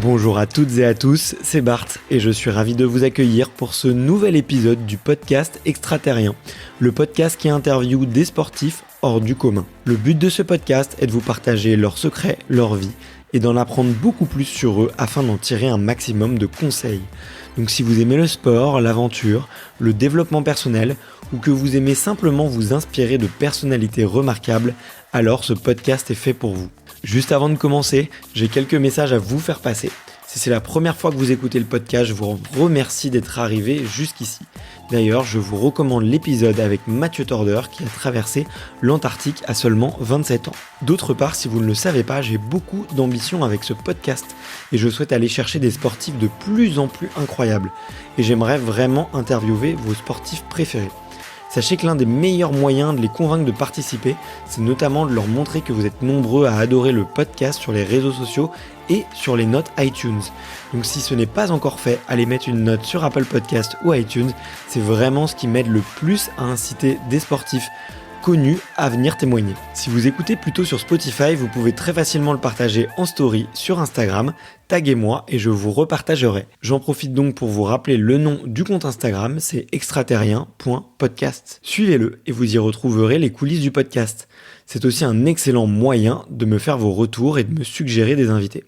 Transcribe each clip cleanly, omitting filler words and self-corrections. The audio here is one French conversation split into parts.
Bonjour à toutes et à tous, c'est Bart et je suis ravi de vous accueillir pour ce nouvel épisode du podcast Extraterrien, le podcast qui interviewe des sportifs hors du commun. Le but de ce podcast est de vous partager leurs secrets, leur vie et d'en apprendre beaucoup plus sur eux afin d'en tirer un maximum de conseils. Donc si vous aimez le sport, l'aventure, le développement personnel ou que vous aimez simplement vous inspirer de personnalités remarquables, alors ce podcast est fait pour vous. Juste avant de commencer, j'ai quelques messages à vous faire passer. Si c'est la première fois que vous écoutez le podcast, je vous remercie d'être arrivé jusqu'ici. D'ailleurs, je vous recommande l'épisode avec Mathieu Torder qui a traversé l'Antarctique à seulement 27 ans. D'autre part, si vous ne le savez pas, j'ai beaucoup d'ambition avec ce podcast et je souhaite aller chercher des sportifs de plus en plus incroyables. Et j'aimerais vraiment interviewer vos sportifs préférés. Sachez que l'un des meilleurs moyens de les convaincre de participer, c'est notamment de leur montrer que vous êtes nombreux à adorer le podcast sur les réseaux sociaux et sur les notes iTunes. Donc si ce n'est pas encore fait, allez mettre une note sur Apple Podcast ou iTunes, c'est vraiment ce qui m'aide le plus à inciter des sportifs connus à venir témoigner. Si vous écoutez plutôt sur Spotify, vous pouvez très facilement le partager en story sur Instagram, taguez-moi et je vous repartagerai. J'en profite donc pour vous rappeler le nom du compte Instagram, c'est extraterrien.podcast. Suivez-le et vous y retrouverez les coulisses du podcast. C'est aussi un excellent moyen de me faire vos retours et de me suggérer des invités.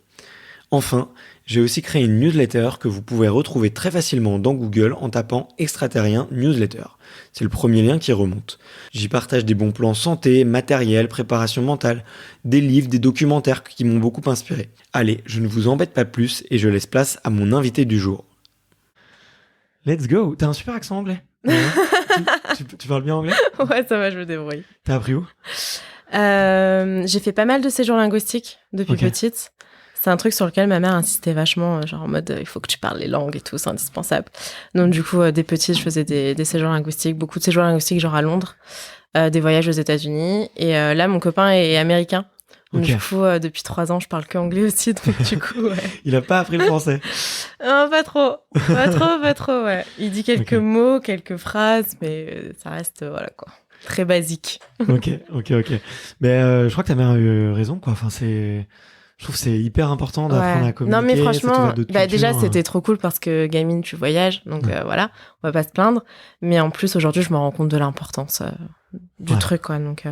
Enfin, j'ai aussi créé une newsletter que vous pouvez retrouver très facilement dans Google en tapant Extraterrien Newsletter. C'est le premier lien qui remonte. J'y partage des bons plans santé, matériel, préparation mentale, des livres, des documentaires qui m'ont beaucoup inspiré. Allez, je ne vous embête pas plus et je laisse place à mon invité du jour. Let's go. T'as un super accent anglais. Tu parles bien anglais ? Ouais, ça va, je me débrouille. T'as appris où ? J'ai fait pas mal de séjours linguistiques depuis petite. C'est un truc sur lequel ma mère insistait vachement, genre en mode il faut que tu parles les langues et tout, c'est indispensable. Donc du coup, dès petite, je faisais des séjours linguistiques, beaucoup de séjours linguistiques genre à Londres, des voyages aux États-Unis. Et là, mon copain est américain. Donc du coup, depuis 3 ans, je parle que anglais aussi. Donc du coup, ouais. Il a pas appris le français ? Non, pas trop, ouais. Il dit quelques mots, quelques phrases, mais ça reste, voilà quoi, très basique. Ok. Mais je crois que ta mère a eu raison, quoi. Enfin, je trouve que c'est hyper important d'apprendre à communiquer. Non, mais franchement, déjà, c'était trop cool parce que gamine, tu voyages. Donc voilà, on va pas se plaindre. Mais en plus, aujourd'hui, je me rends compte de l'importance du truc, quoi. Donc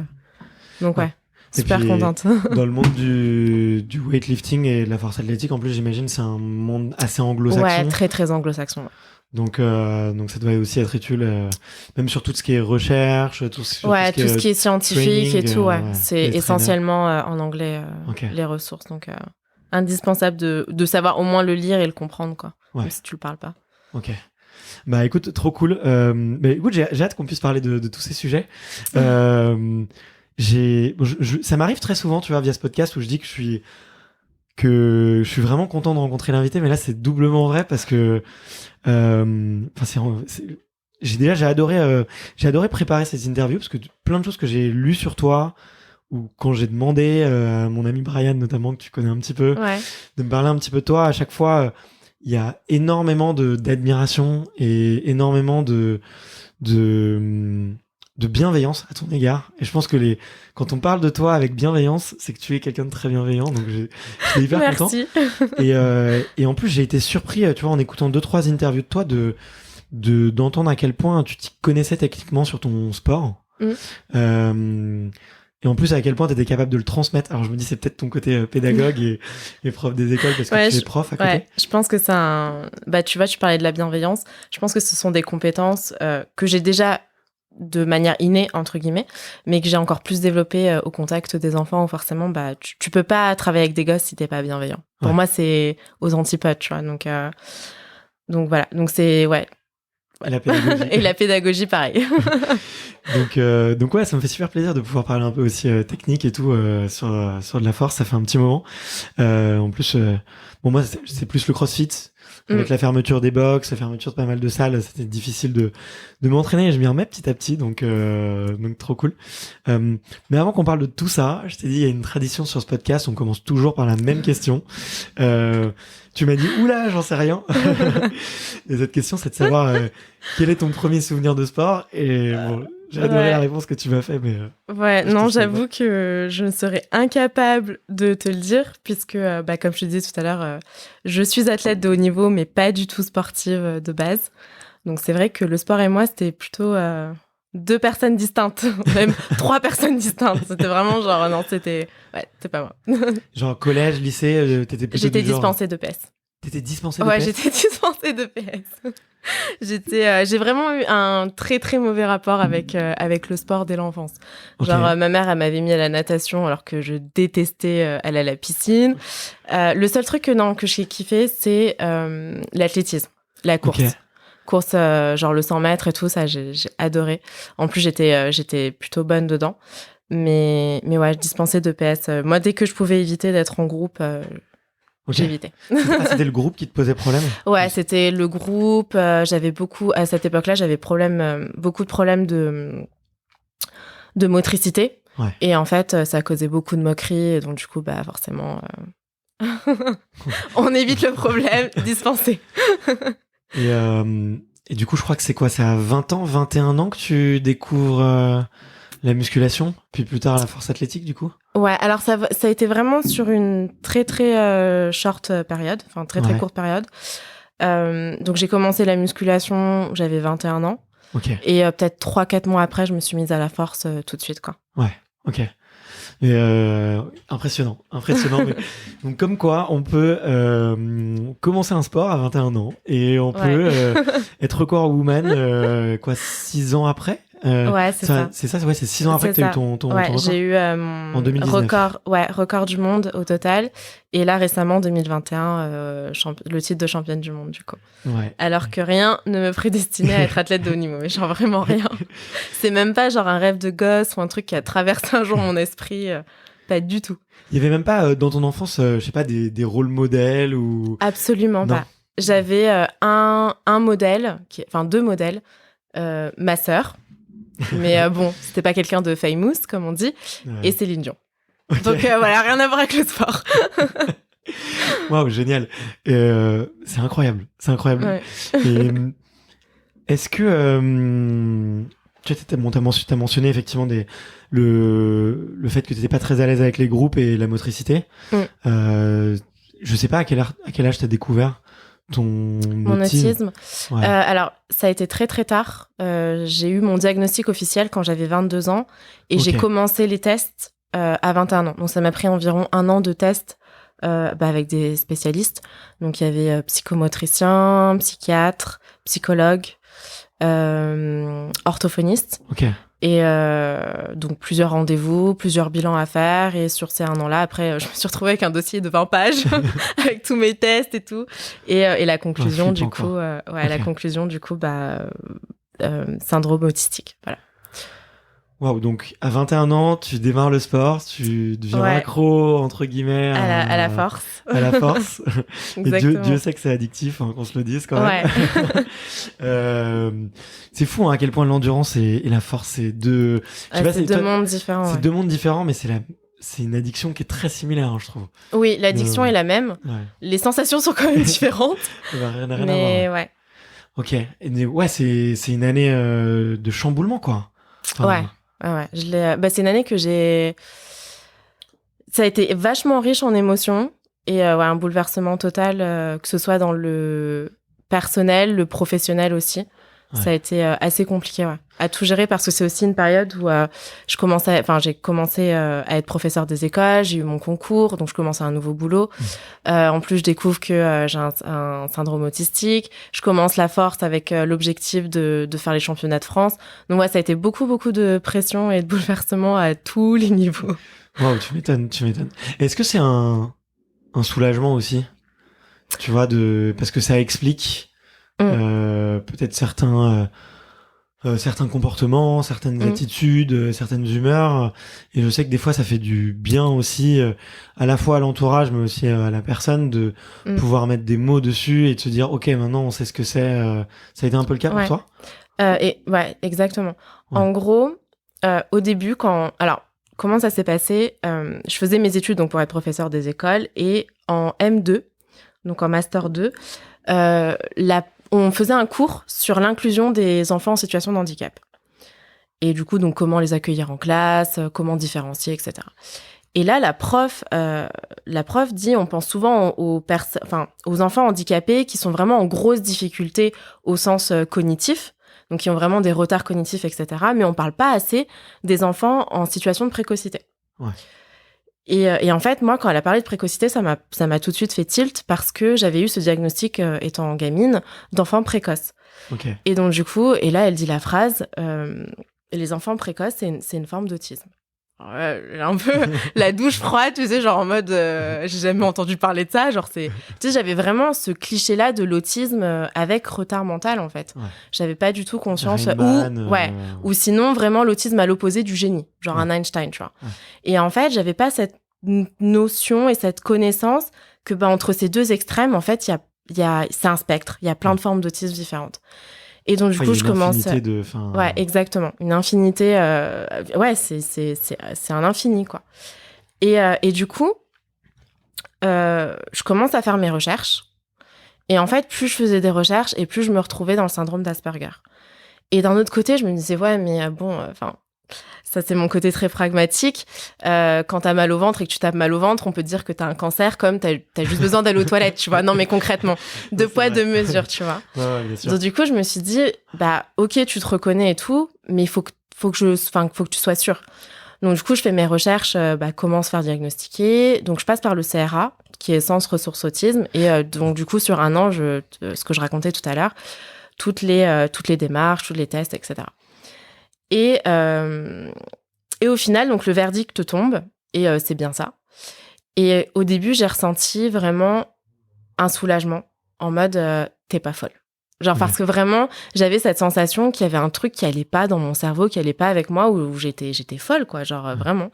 ouais, super contente. Dans le monde du weightlifting et de la force athlétique, en plus, j'imagine, c'est un monde assez anglo-saxon. Ouais, très, très anglo-saxon. Ouais. Donc ça doit aussi être utile, même sur tout ce qui est recherche, tout ce qui est scientifique training, et tout, ouais. C'est essentiellement en anglais, les ressources. Donc, indispensable de savoir au moins le lire et le comprendre, quoi. Même si tu le parles pas. Ok. Bah écoute, trop cool. Mais écoute, j'ai hâte qu'on puisse parler de tous ces sujets. Ça m'arrive très souvent, tu vois, via ce podcast où je dis que je suis vraiment content de rencontrer l'invité, mais là c'est doublement vrai parce que j'ai adoré préparer cette interview parce que plein de choses que j'ai lues sur toi ou quand j'ai demandé à mon ami Brian notamment, que tu connais un petit peu, de me parler un petit peu de toi, à chaque fois il y a énormément d'admiration et énormément de bienveillance à ton égard. Et je pense que quand on parle de toi avec bienveillance, c'est que tu es quelqu'un de très bienveillant. Donc, je suis hyper content. Merci. Et en plus, j'ai été surpris, tu vois, en écoutant 2-3 interviews de toi, d'entendre à quel point tu t'y connaissais techniquement sur ton sport. Et en plus, à quel point tu étais capable de le transmettre. Alors, je me dis, c'est peut-être ton côté pédagogue et prof des écoles parce que tu es prof à côté. Ouais, je pense que c'est tu vois, tu parlais de la bienveillance. Je pense que ce sont des compétences que j'ai déjà de manière innée, entre guillemets, mais que j'ai encore plus développé au contact des enfants où forcément, tu peux pas travailler avec des gosses si t'es pas bienveillant. Pour moi, c'est aux antipodes, tu vois. Donc voilà. Donc c'est, ouais. La pédagogie. Et la pédagogie, pareil. donc ouais, ça me fait super plaisir de pouvoir parler un peu aussi technique et tout sur de la force. Ça fait un petit moment. En plus, moi, c'est plus le CrossFit. Avec la fermeture des box, la fermeture de pas mal de salles, c'était difficile de m'entraîner et je m'y remets petit à petit, donc trop cool. Mais avant qu'on parle de tout ça, je t'ai dit, il y a une tradition sur ce podcast, on commence toujours par la même question. Tu m'as dit, oula, j'en sais rien. Et cette question, c'est de savoir quel est ton premier souvenir de sport. Et bon, J'ai adoré la réponse que tu m'as fait, mais... Ouais, non, j'avoue que je serais incapable de te le dire, puisque, comme je te disais tout à l'heure, je suis athlète de haut niveau, mais pas du tout sportive de base. Donc c'est vrai que le sport et moi, c'était plutôt 2 personnes distinctes, même 3 personnes distinctes. C'était vraiment genre, non, c'était pas moi. Genre collège, lycée, t'étais plutôt J'étais du genre... dispensée de PS. T'étais dispensée de Ouais, PS? j'étais dispensée de PS. J'ai vraiment eu un très très mauvais rapport avec le sport dès l'enfance. Okay. Genre ma mère elle m'avait mis à la natation alors que je détestais aller à la piscine. Le seul truc que j'ai kiffé c'est l'athlétisme, la course. Okay. Course genre le 100 mètres et tout ça j'ai adoré. En plus j'étais plutôt bonne dedans. Mais ouais, je dispensais de PS. Moi dès que je pouvais éviter d'être en groupe Okay. J'évitais. C'était le groupe qui te posait problème? Ouais, c'était le groupe. J'avais à cette époque-là, j'avais beaucoup de problèmes de motricité. Ouais. Et en fait, ça causait beaucoup de moqueries. Et donc, du coup, forcément, on évite le problème, dispenser. Et du coup, je crois que c'est quoi? C'est à 20 ans, 21 ans que tu découvres la musculation, puis plus tard la force athlétique, du coup? Ouais, alors ça a été vraiment sur une très très short période, enfin très très courte période. Donc j'ai commencé la musculation, j'avais 21 ans. Okay. Et peut-être 3-4 mois après, je me suis mise à la force tout de suite, quoi. Ouais, ok. Impressionnant. Mais, donc comme quoi, on peut commencer un sport à 21 ans et on peut être record woman 6 ans après. Ouais, c'est ça. C'est ça, ouais, c'est 6 ans après que tu as eu ton record. J'ai eu mon record du monde au total. Et là, récemment, 2021, le titre de championne du monde, du coup. Ouais. Alors que rien ne me prédestinait à être athlète de haut niveau. Mais genre vraiment rien. C'est même pas genre un rêve de gosse ou un truc qui a traversé un jour mon esprit. Pas du tout. Il y avait même pas dans ton enfance, je sais pas, des rôles modèles ou... Absolument pas. J'avais un modèle, enfin 2 modèles. Ma sœur. Mais bon, c'était pas quelqu'un de famous, comme on dit, et Céline Dion. Okay. Donc voilà, rien à voir avec le sport. Waouh, génial. C'est incroyable. Ouais. Et, est-ce que... tu as mentionné effectivement le fait que tu n'étais pas très à l'aise avec les groupes et la motricité. Je sais pas à quel âge tu as découvert mon autisme. Ouais. Alors, ça a été très très tard. J'ai eu mon diagnostic officiel quand j'avais 22 ans et j'ai commencé les tests à 21 ans. Donc, ça m'a pris environ 1 an de tests avec des spécialistes. Donc, il y avait psychomotricien, psychiatre, psychologue, orthophoniste. Ok. Et donc, plusieurs rendez-vous, plusieurs bilans à faire. Et sur ces 1 an-là, après, je me suis retrouvée avec un dossier de 20 pages avec tous mes tests et tout. Et la conclusion, du coup, la conclusion, du coup, syndrome autistique. Voilà. Waouh, donc à 21 ans, tu démarres le sport, tu deviens accro, entre guillemets, à la force. À la force. Et Dieu sait que c'est addictif, qu'on se le dise quand même. Ouais. C'est fou à quel point l'endurance et la force, c'est deux... c'est 2 mondes différents. C'est 2 mondes différents, mais c'est une addiction qui est très similaire, je trouve. Oui, l'addiction est la même. Ouais. Les sensations sont quand même différentes. Rien à voir. Ouais. Ok. Ouais, c'est une année de chamboulement, quoi. Enfin, ouais. C'est une année que ça a été vachement riche en émotions et un bouleversement total, que ce soit dans le personnel, le professionnel aussi. Ouais. Ça a été assez compliqué à tout gérer parce que c'est aussi une période où j'ai commencé à être professeur des écoles, j'ai eu mon concours, donc je commence un nouveau boulot. En plus, je découvre que j'ai un syndrome autistique. Je commence la force avec l'objectif de faire les championnats de France. Donc ça a été beaucoup de pression et de bouleversement à tous les niveaux. Waouh, tu m'étonnes. Est-ce que c'est un soulagement aussi, tu vois, parce que ça explique peut-être certains comportements, certaines attitudes, certaines humeurs, et je sais que des fois ça fait du bien aussi à la fois à l'entourage mais aussi à la personne de pouvoir mettre des mots dessus et de se dire ok, maintenant on sait ce que c'est. Ça a été un peu le cas pour toi? Exactement. Ouais. En gros, au début comment ça s'est passé? Je faisais mes études donc pour être professeur des écoles et en M2, donc en master 2, on faisait un cours sur l'inclusion des enfants en situation de handicap. Et du coup, donc, comment les accueillir en classe, comment différencier, etc. Et là, la prof dit, on pense souvent aux enfants handicapés qui sont vraiment en grosse difficulté au sens cognitif, donc qui ont vraiment des retards cognitifs, etc. Mais on parle pas assez des enfants en situation de précocité. Ouais. Et en fait, moi, quand elle a parlé de précocité, ça m'a tout de suite fait tilt parce que j'avais eu ce diagnostic étant gamine d'enfant précoce. Okay. Et donc, du coup, et là, elle dit la phrase, les enfants précoces, c'est une forme d'autisme. Un peu la douche froide, tu sais, genre en mode j'ai jamais entendu parler de ça, genre tu sais, j'avais vraiment ce cliché là de l'autisme avec retard mental en fait. Ouais. J'avais pas du tout conscience ou sinon vraiment l'autisme à l'opposé du génie, genre un Einstein, tu vois. Ouais. Et en fait, j'avais pas cette notion et cette connaissance que entre ces deux extrêmes en fait, c'est un spectre, il y a plein de formes d'autisme différentes. Et donc, du coup, je commence. Ouais, exactement. Une infinité. C'est un infini, quoi. Et du coup, je commence à faire mes recherches. Et en fait, plus je faisais des recherches et plus je me retrouvais dans le syndrome d'Asperger. Et d'un autre côté, je me disais, ouais, mais ça, c'est mon côté très pragmatique. Quand t'as mal au ventre et que tu tapes mal au ventre, on peut te dire que t'as un cancer comme t'as juste besoin d'aller aux toilettes, tu vois. Non, mais concrètement, deux poids, deux mesures, tu vois. Ouais, bien sûr. Donc, du coup, je me suis dit, ok, tu te reconnais et tout, mais il faut que tu sois sûre. Donc, du coup, je fais mes recherches, comment se faire diagnostiquer. Donc, je passe par le CRA, qui est Centre Ressources Autisme. Et donc, du coup, sur un an, ce que je racontais tout à l'heure, toutes les démarches, tous les tests, etc. Et au final, donc le verdict tombe, et c'est bien ça. Et au début, j'ai ressenti vraiment un soulagement, en mode t'es pas folle. Genre parce que vraiment, j'avais cette sensation qu'il y avait un truc qui allait pas dans mon cerveau, qui allait pas avec moi, où j'étais folle, quoi, genre vraiment.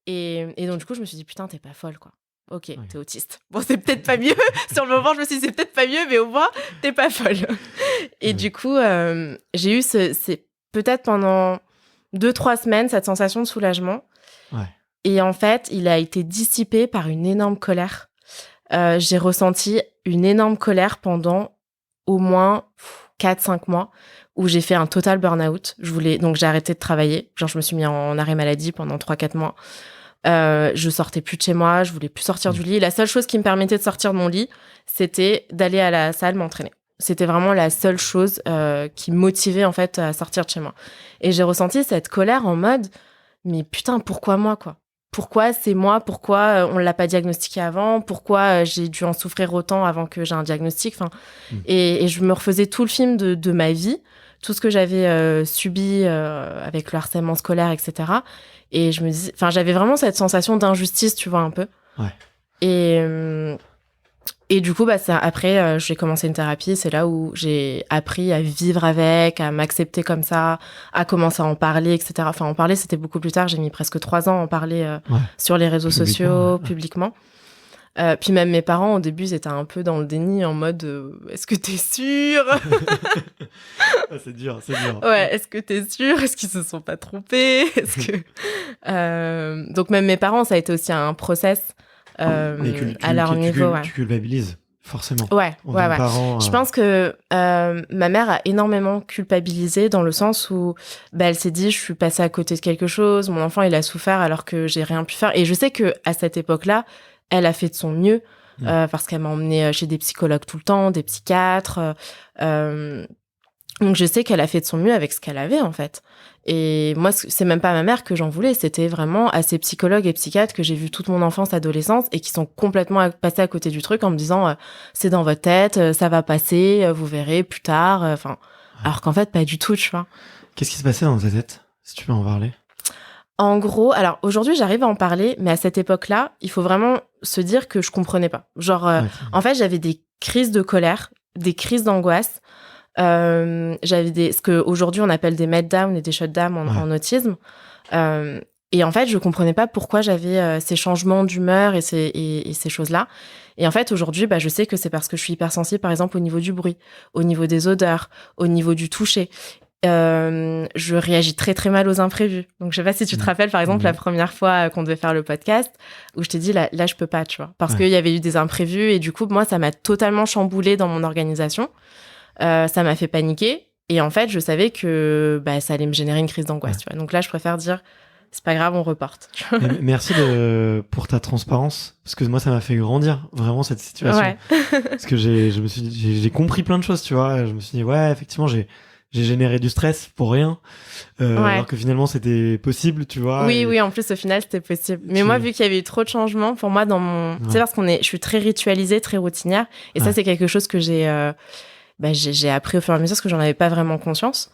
Et donc du coup, je me suis dit putain, t'es pas folle, quoi. Ok, t'es autiste. Bon, c'est peut-être pas mieux. Sur le moment, je me suis dit c'est peut-être pas mieux, mais au moins, t'es pas folle. Et du coup, j'ai eu peut-être pendant 2-3 semaines, cette sensation de soulagement. Ouais. Et en fait, il a été dissipé par une énorme colère. J'ai ressenti une énorme colère pendant au moins 4-5 mois où j'ai fait un total burn-out. Donc, j'ai arrêté de travailler. Genre, je me suis mis en arrêt maladie pendant 3-4 mois. Je sortais plus de chez moi, je voulais plus sortir du lit. La seule chose qui me permettait de sortir de mon lit, c'était d'aller à la salle m'entraîner. C'était vraiment la seule chose qui me motivait en fait à sortir de chez moi. Et j'ai ressenti cette colère en mode mais putain, pourquoi moi, quoi? Pourquoi c'est moi? Pourquoi on l'a pas diagnostiqué avant? Pourquoi j'ai dû en souffrir autant avant que j'ai un diagnostic? Et je me refaisais tout le film de ma vie, tout ce que j'avais subi avec le harcèlement scolaire, etc. Et je me dis, j'avais vraiment cette sensation d'injustice, tu vois, un peu. Ouais. Et du coup, après, j'ai commencé une thérapie. C'est là où j'ai appris à vivre avec, à m'accepter comme ça, à commencer à en parler, etc. Enfin, en parler, c'était beaucoup plus tard. J'ai mis presque 3 ans à en parler sur les réseaux sociaux, publiquement. Puis même mes parents, au début, ils étaient un peu dans le déni, en mode est-ce que t'es sûre? C'est dur. Ouais, est-ce que t'es sûre? Est-ce qu'ils se sont pas trompés? Donc même mes parents, ça a été aussi un process. À leur niveau, tu culpabilises forcément. Ouais. Parent, Je pense que ma mère a énormément culpabilisé dans le sens où elle s'est dit je suis passée à côté de quelque chose, mon enfant il a souffert alors que j'ai rien pu faire. Et je sais que à cette époque-là, elle a fait de son mieux parce qu'elle m'a emmenée chez des psychologues tout le temps, des psychiatres. Donc je sais qu'elle a fait de son mieux avec ce qu'elle avait en fait. Et moi, c'est même pas ma mère que j'en voulais, c'était vraiment à ces psychologues et psychiatres que j'ai vu toute mon enfance, adolescence, et qui sont complètement passés à côté du truc en me disant c'est dans votre tête, ça va passer, vous verrez plus tard. Alors qu'en fait, pas du tout, tu vois. Qu'est-ce qui se passait dans ta tête, si tu peux en parler? En gros, alors aujourd'hui, j'arrive à en parler, mais à cette époque-là, il faut vraiment se dire que je comprenais pas. Genre, en fait, j'avais des crises de colère, des crises d'angoisse. J'avais ce que aujourd'hui on appelle des meltdowns et des shutdowns en autisme, et en fait je comprenais pas pourquoi j'avais ces changements d'humeur et ces choses-là. Et en fait aujourd'hui je sais que c'est parce que je suis hypersensible, par exemple au niveau du bruit, au niveau des odeurs, au niveau du toucher. Je réagis très très mal aux imprévus. Donc je sais pas si tu te rappelles par exemple la première fois qu'on devait faire le podcast où je t'ai dit là je peux pas, tu vois, parce qu'il y avait eu des imprévus, et du coup moi ça m'a totalement chamboulée dans mon organisation. Ça m'a fait paniquer, Et en fait, je savais que ça allait me générer une crise d'angoisse, tu vois. Donc là, je préfère dire, c'est pas grave, on reporte. Merci pour ta transparence, parce que moi, ça m'a fait grandir, vraiment, cette situation. Ouais. Parce que j'ai compris plein de choses, tu vois. Je me suis dit, ouais, effectivement, j'ai généré du stress pour rien, alors que finalement, c'était possible, tu vois. Oui, en plus, au final, c'était possible. Mais moi, vu qu'il y avait eu trop de changements, pour moi, tu sais, parce je suis très ritualisée, très routinière, et ça, c'est quelque chose que j'ai appris au fur et à mesure, parce que j'en avais pas vraiment conscience.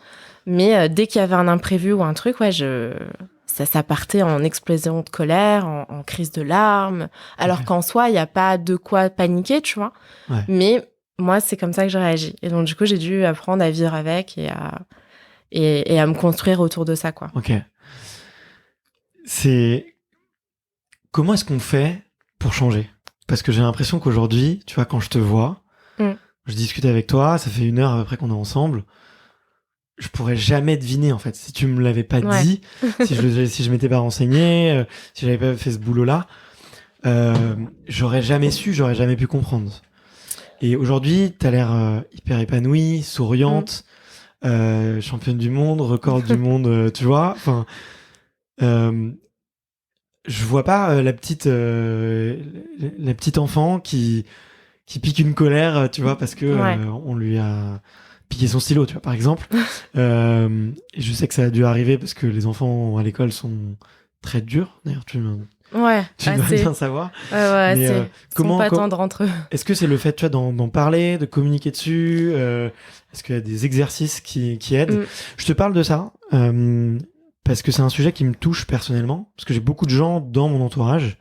Mais dès qu'il y avait un imprévu ou un truc, ça partait en explosion de colère, en crise de larmes, alors qu'en soi, il n'y a pas de quoi paniquer, tu vois. Ouais. Mais moi, c'est comme ça que je réagis. Et donc, du coup, j'ai dû apprendre à vivre avec et à me construire autour de ça, quoi. Ok. Comment est-ce qu'on fait pour changer ? Parce que j'ai l'impression qu'aujourd'hui, tu vois, quand je te vois, je discute avec toi, ça fait 1 heure à peu près qu'on est ensemble, je pourrais jamais deviner, en fait. Si tu me l'avais pas dit, si je m'étais pas renseigné, si j'avais pas fait ce boulot-là, j'aurais jamais su, j'aurais jamais pu comprendre. Et aujourd'hui, t'as l'air hyper épanouie, souriante, championne du monde, record du monde, tu vois. Enfin, je vois pas la petite enfant qui pique une colère, tu vois, parce que on lui a piqué son stylo, tu vois, par exemple. Et je sais que ça a dû arriver parce que les enfants à l'école sont très durs. D'ailleurs, tu dois bien savoir. Ils sont pas tendres entre eux. Est-ce que c'est le fait, tu vois, d'en parler, de communiquer dessus, est-ce qu'il y a des exercices qui aident? Je te parle de ça parce que c'est un sujet qui me touche personnellement, parce que j'ai beaucoup de gens dans mon entourage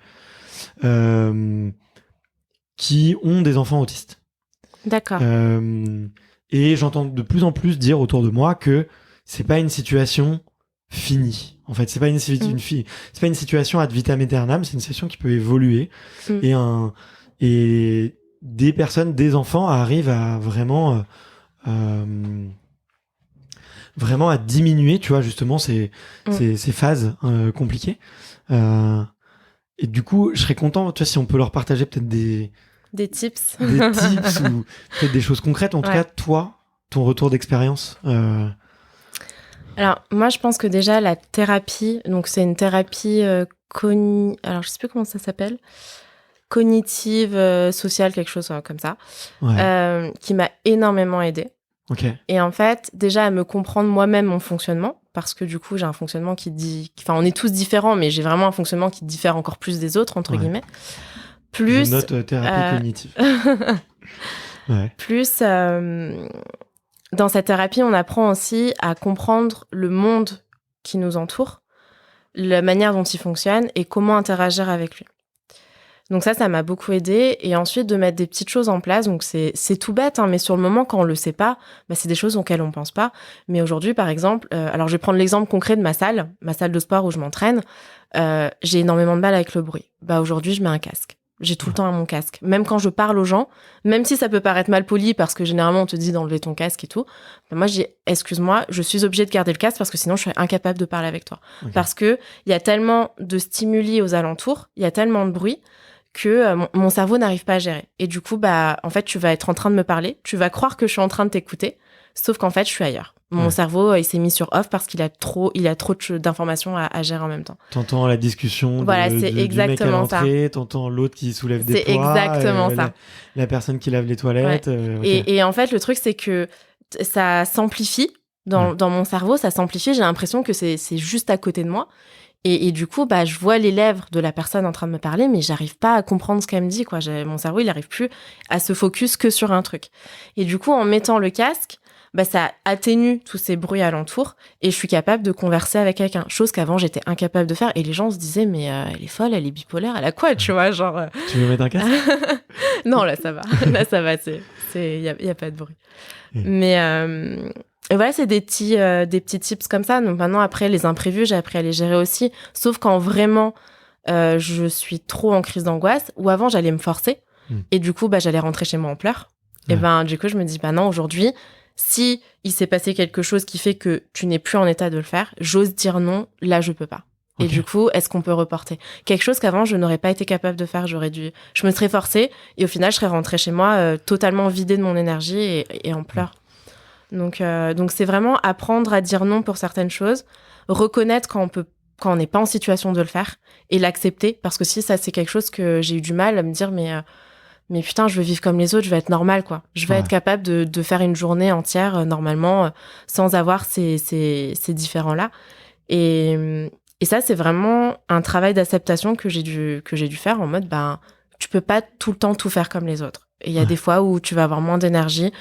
qui ont des enfants autistes. D'accord. Et j'entends de plus en plus dire autour de moi que c'est pas une situation finie. En fait, c'est pas une situation ad vitam aeternam, c'est une situation qui peut évoluer. Et des personnes, des enfants arrivent à vraiment à diminuer, tu vois, justement ces phases compliquées. Et du coup, je serais content, tu vois, si on peut leur partager peut-être des tips. Des tips ou peut-être des choses concrètes. En tout cas, toi, ton retour d'expérience. Alors, moi, je pense que déjà, la thérapie, donc c'est une thérapie alors je sais plus comment ça s'appelle, cognitive, sociale, quelque chose comme ça, qui m'a énormément aidée. Okay. Et en fait, déjà, à me comprendre moi-même mon fonctionnement, parce que du coup, j'ai un fonctionnement on est tous différents, mais j'ai vraiment un fonctionnement qui diffère encore plus des autres, entre guillemets. Plus, je note thérapie cognitive. Plus, dans cette thérapie, on apprend aussi à comprendre le monde qui nous entoure, la manière dont il fonctionne et comment interagir avec lui. Donc ça m'a beaucoup aidée. Et ensuite, de mettre des petites choses en place. Donc c'est tout bête, hein, mais sur le moment, quand on le sait pas, c'est des choses auxquelles on pense pas. Mais aujourd'hui, par exemple, alors je vais prendre l'exemple concret de ma salle de sport où je m'entraîne. J'ai énormément de mal avec le bruit. Aujourd'hui, je mets un casque. J'ai tout le temps mon casque. Même quand je parle aux gens, même si ça peut paraître mal poli, parce que généralement, on te dit d'enlever ton casque et tout, moi, je dis, excuse-moi, je suis obligée de garder le casque parce que sinon, je serais incapable de parler avec toi. Okay. Parce que il y a tellement de stimuli aux alentours, il y a tellement de bruit que mon cerveau n'arrive pas à gérer. Et du coup, en fait, tu vas être en train de me parler, tu vas croire que je suis en train de t'écouter, sauf qu'en fait, je suis ailleurs. Mon cerveau, il s'est mis sur off parce qu'il a trop d'informations à gérer en même temps. T'entends la discussion c'est exactement du mec à l'entrée, t'entends l'autre qui soulève des poids. C'est exactement ça. La personne qui lave les toilettes. Et en fait, le truc, c'est que ça s'amplifie dans mon cerveau, ça s'amplifie. J'ai l'impression que c'est juste à côté de moi. Et du coup, je vois les lèvres de la personne en train de me parler, mais j'arrive pas à comprendre ce qu'elle me dit, quoi. Mon cerveau, il n'arrive plus à se focus que sur un truc. Et du coup, en mettant le casque, ça atténue tous ces bruits alentours et je suis capable de converser avec quelqu'un. Chose qu'avant, j'étais incapable de faire. Et les gens se disaient, mais elle est folle, elle est bipolaire, elle a quoi, tu vois, genre... Tu veux mettre un casque? Non, là, ça va. Là, ça va, il y a pas de bruit. Mais... voilà, c'est des petits tips comme ça. Donc maintenant, après, les imprévus, j'ai appris à les gérer aussi. Sauf quand vraiment, je suis trop en crise d'angoisse. Ou avant, j'allais me forcer. Et du coup, j'allais rentrer chez moi en pleurs. Et du coup, je me dis, non, aujourd'hui, si il s'est passé quelque chose qui fait que tu n'es plus en état de le faire, j'ose dire non, là, je peux pas. Okay. Et du coup, est-ce qu'on peut reporter? Quelque chose qu'avant, je n'aurais pas été capable de faire. Je me serais forcée. Et au final, je serais rentrée chez moi totalement vidée de mon énergie et en pleurs. Donc c'est vraiment apprendre à dire non pour certaines choses, reconnaître quand on n'est pas en situation de le faire et l'accepter. Parce que si ça, c'est quelque chose que j'ai eu du mal à me dire, mais putain, je veux vivre comme les autres, je veux être normale, quoi. Je veux être capable de faire une journée entière normalement sans avoir ces différents-là. Et ça, c'est vraiment un travail d'acceptation que j'ai dû faire en mode, tu peux pas tout le temps tout faire comme les autres. Et il y a des fois où tu vas avoir moins d'énergie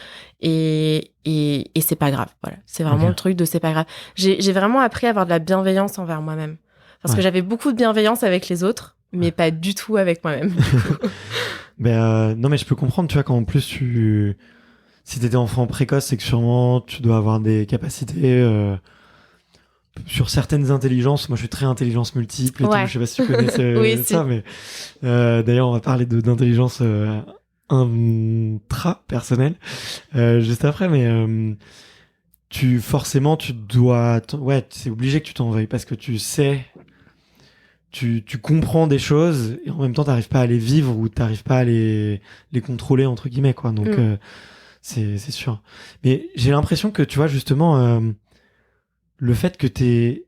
et c'est pas grave. Voilà. C'est vraiment le truc de c'est pas grave. J'ai vraiment appris à avoir de la bienveillance envers moi-même. Parce que j'avais beaucoup de bienveillance avec les autres, mais pas du tout avec moi-même. Non, mais je peux comprendre, tu vois, quand en plus si t'étais enfant précoce, c'est que sûrement tu dois avoir des capacités sur certaines intelligences. Moi, je suis très intelligence multiple et tout. Je sais pas si tu connais ça, mais d'ailleurs, on va parler d'intelligence intra-personnelle juste après, mais forcément, tu dois... c'est obligé que tu t'en veuilles parce que tu sais... Tu comprends des choses et en même temps t'arrives pas à les vivre ou t'arrives pas à les contrôler entre guillemets, quoi. Donc c'est sûr. Mais j'ai l'impression que tu vois justement le fait que t'es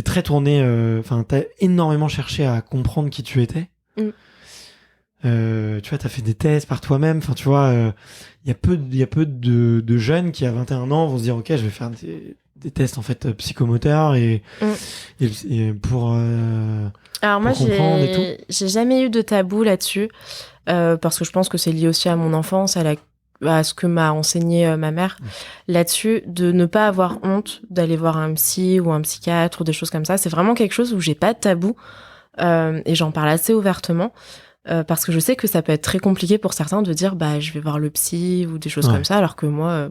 très tourné, t'as énormément cherché à comprendre qui tu étais. Tu vois, t'as fait des tests par toi-même. Enfin, tu vois, il y a peu de jeunes qui à 21 ans vont se dire ok, je vais faire des tests en fait psychomoteurs et pour alors moi comprendre et tout. J'ai jamais eu de tabou là-dessus parce que je pense que c'est lié aussi à mon enfance, à ce que m'a enseigné ma mère là-dessus, de ne pas avoir honte d'aller voir un psy ou un psychiatre ou des choses comme ça. C'est vraiment quelque chose où j'ai pas de tabou et j'en parle assez ouvertement. Parce que je sais que ça peut être très compliqué pour certains de dire je vais voir le psy ou des choses comme ça, alors que moi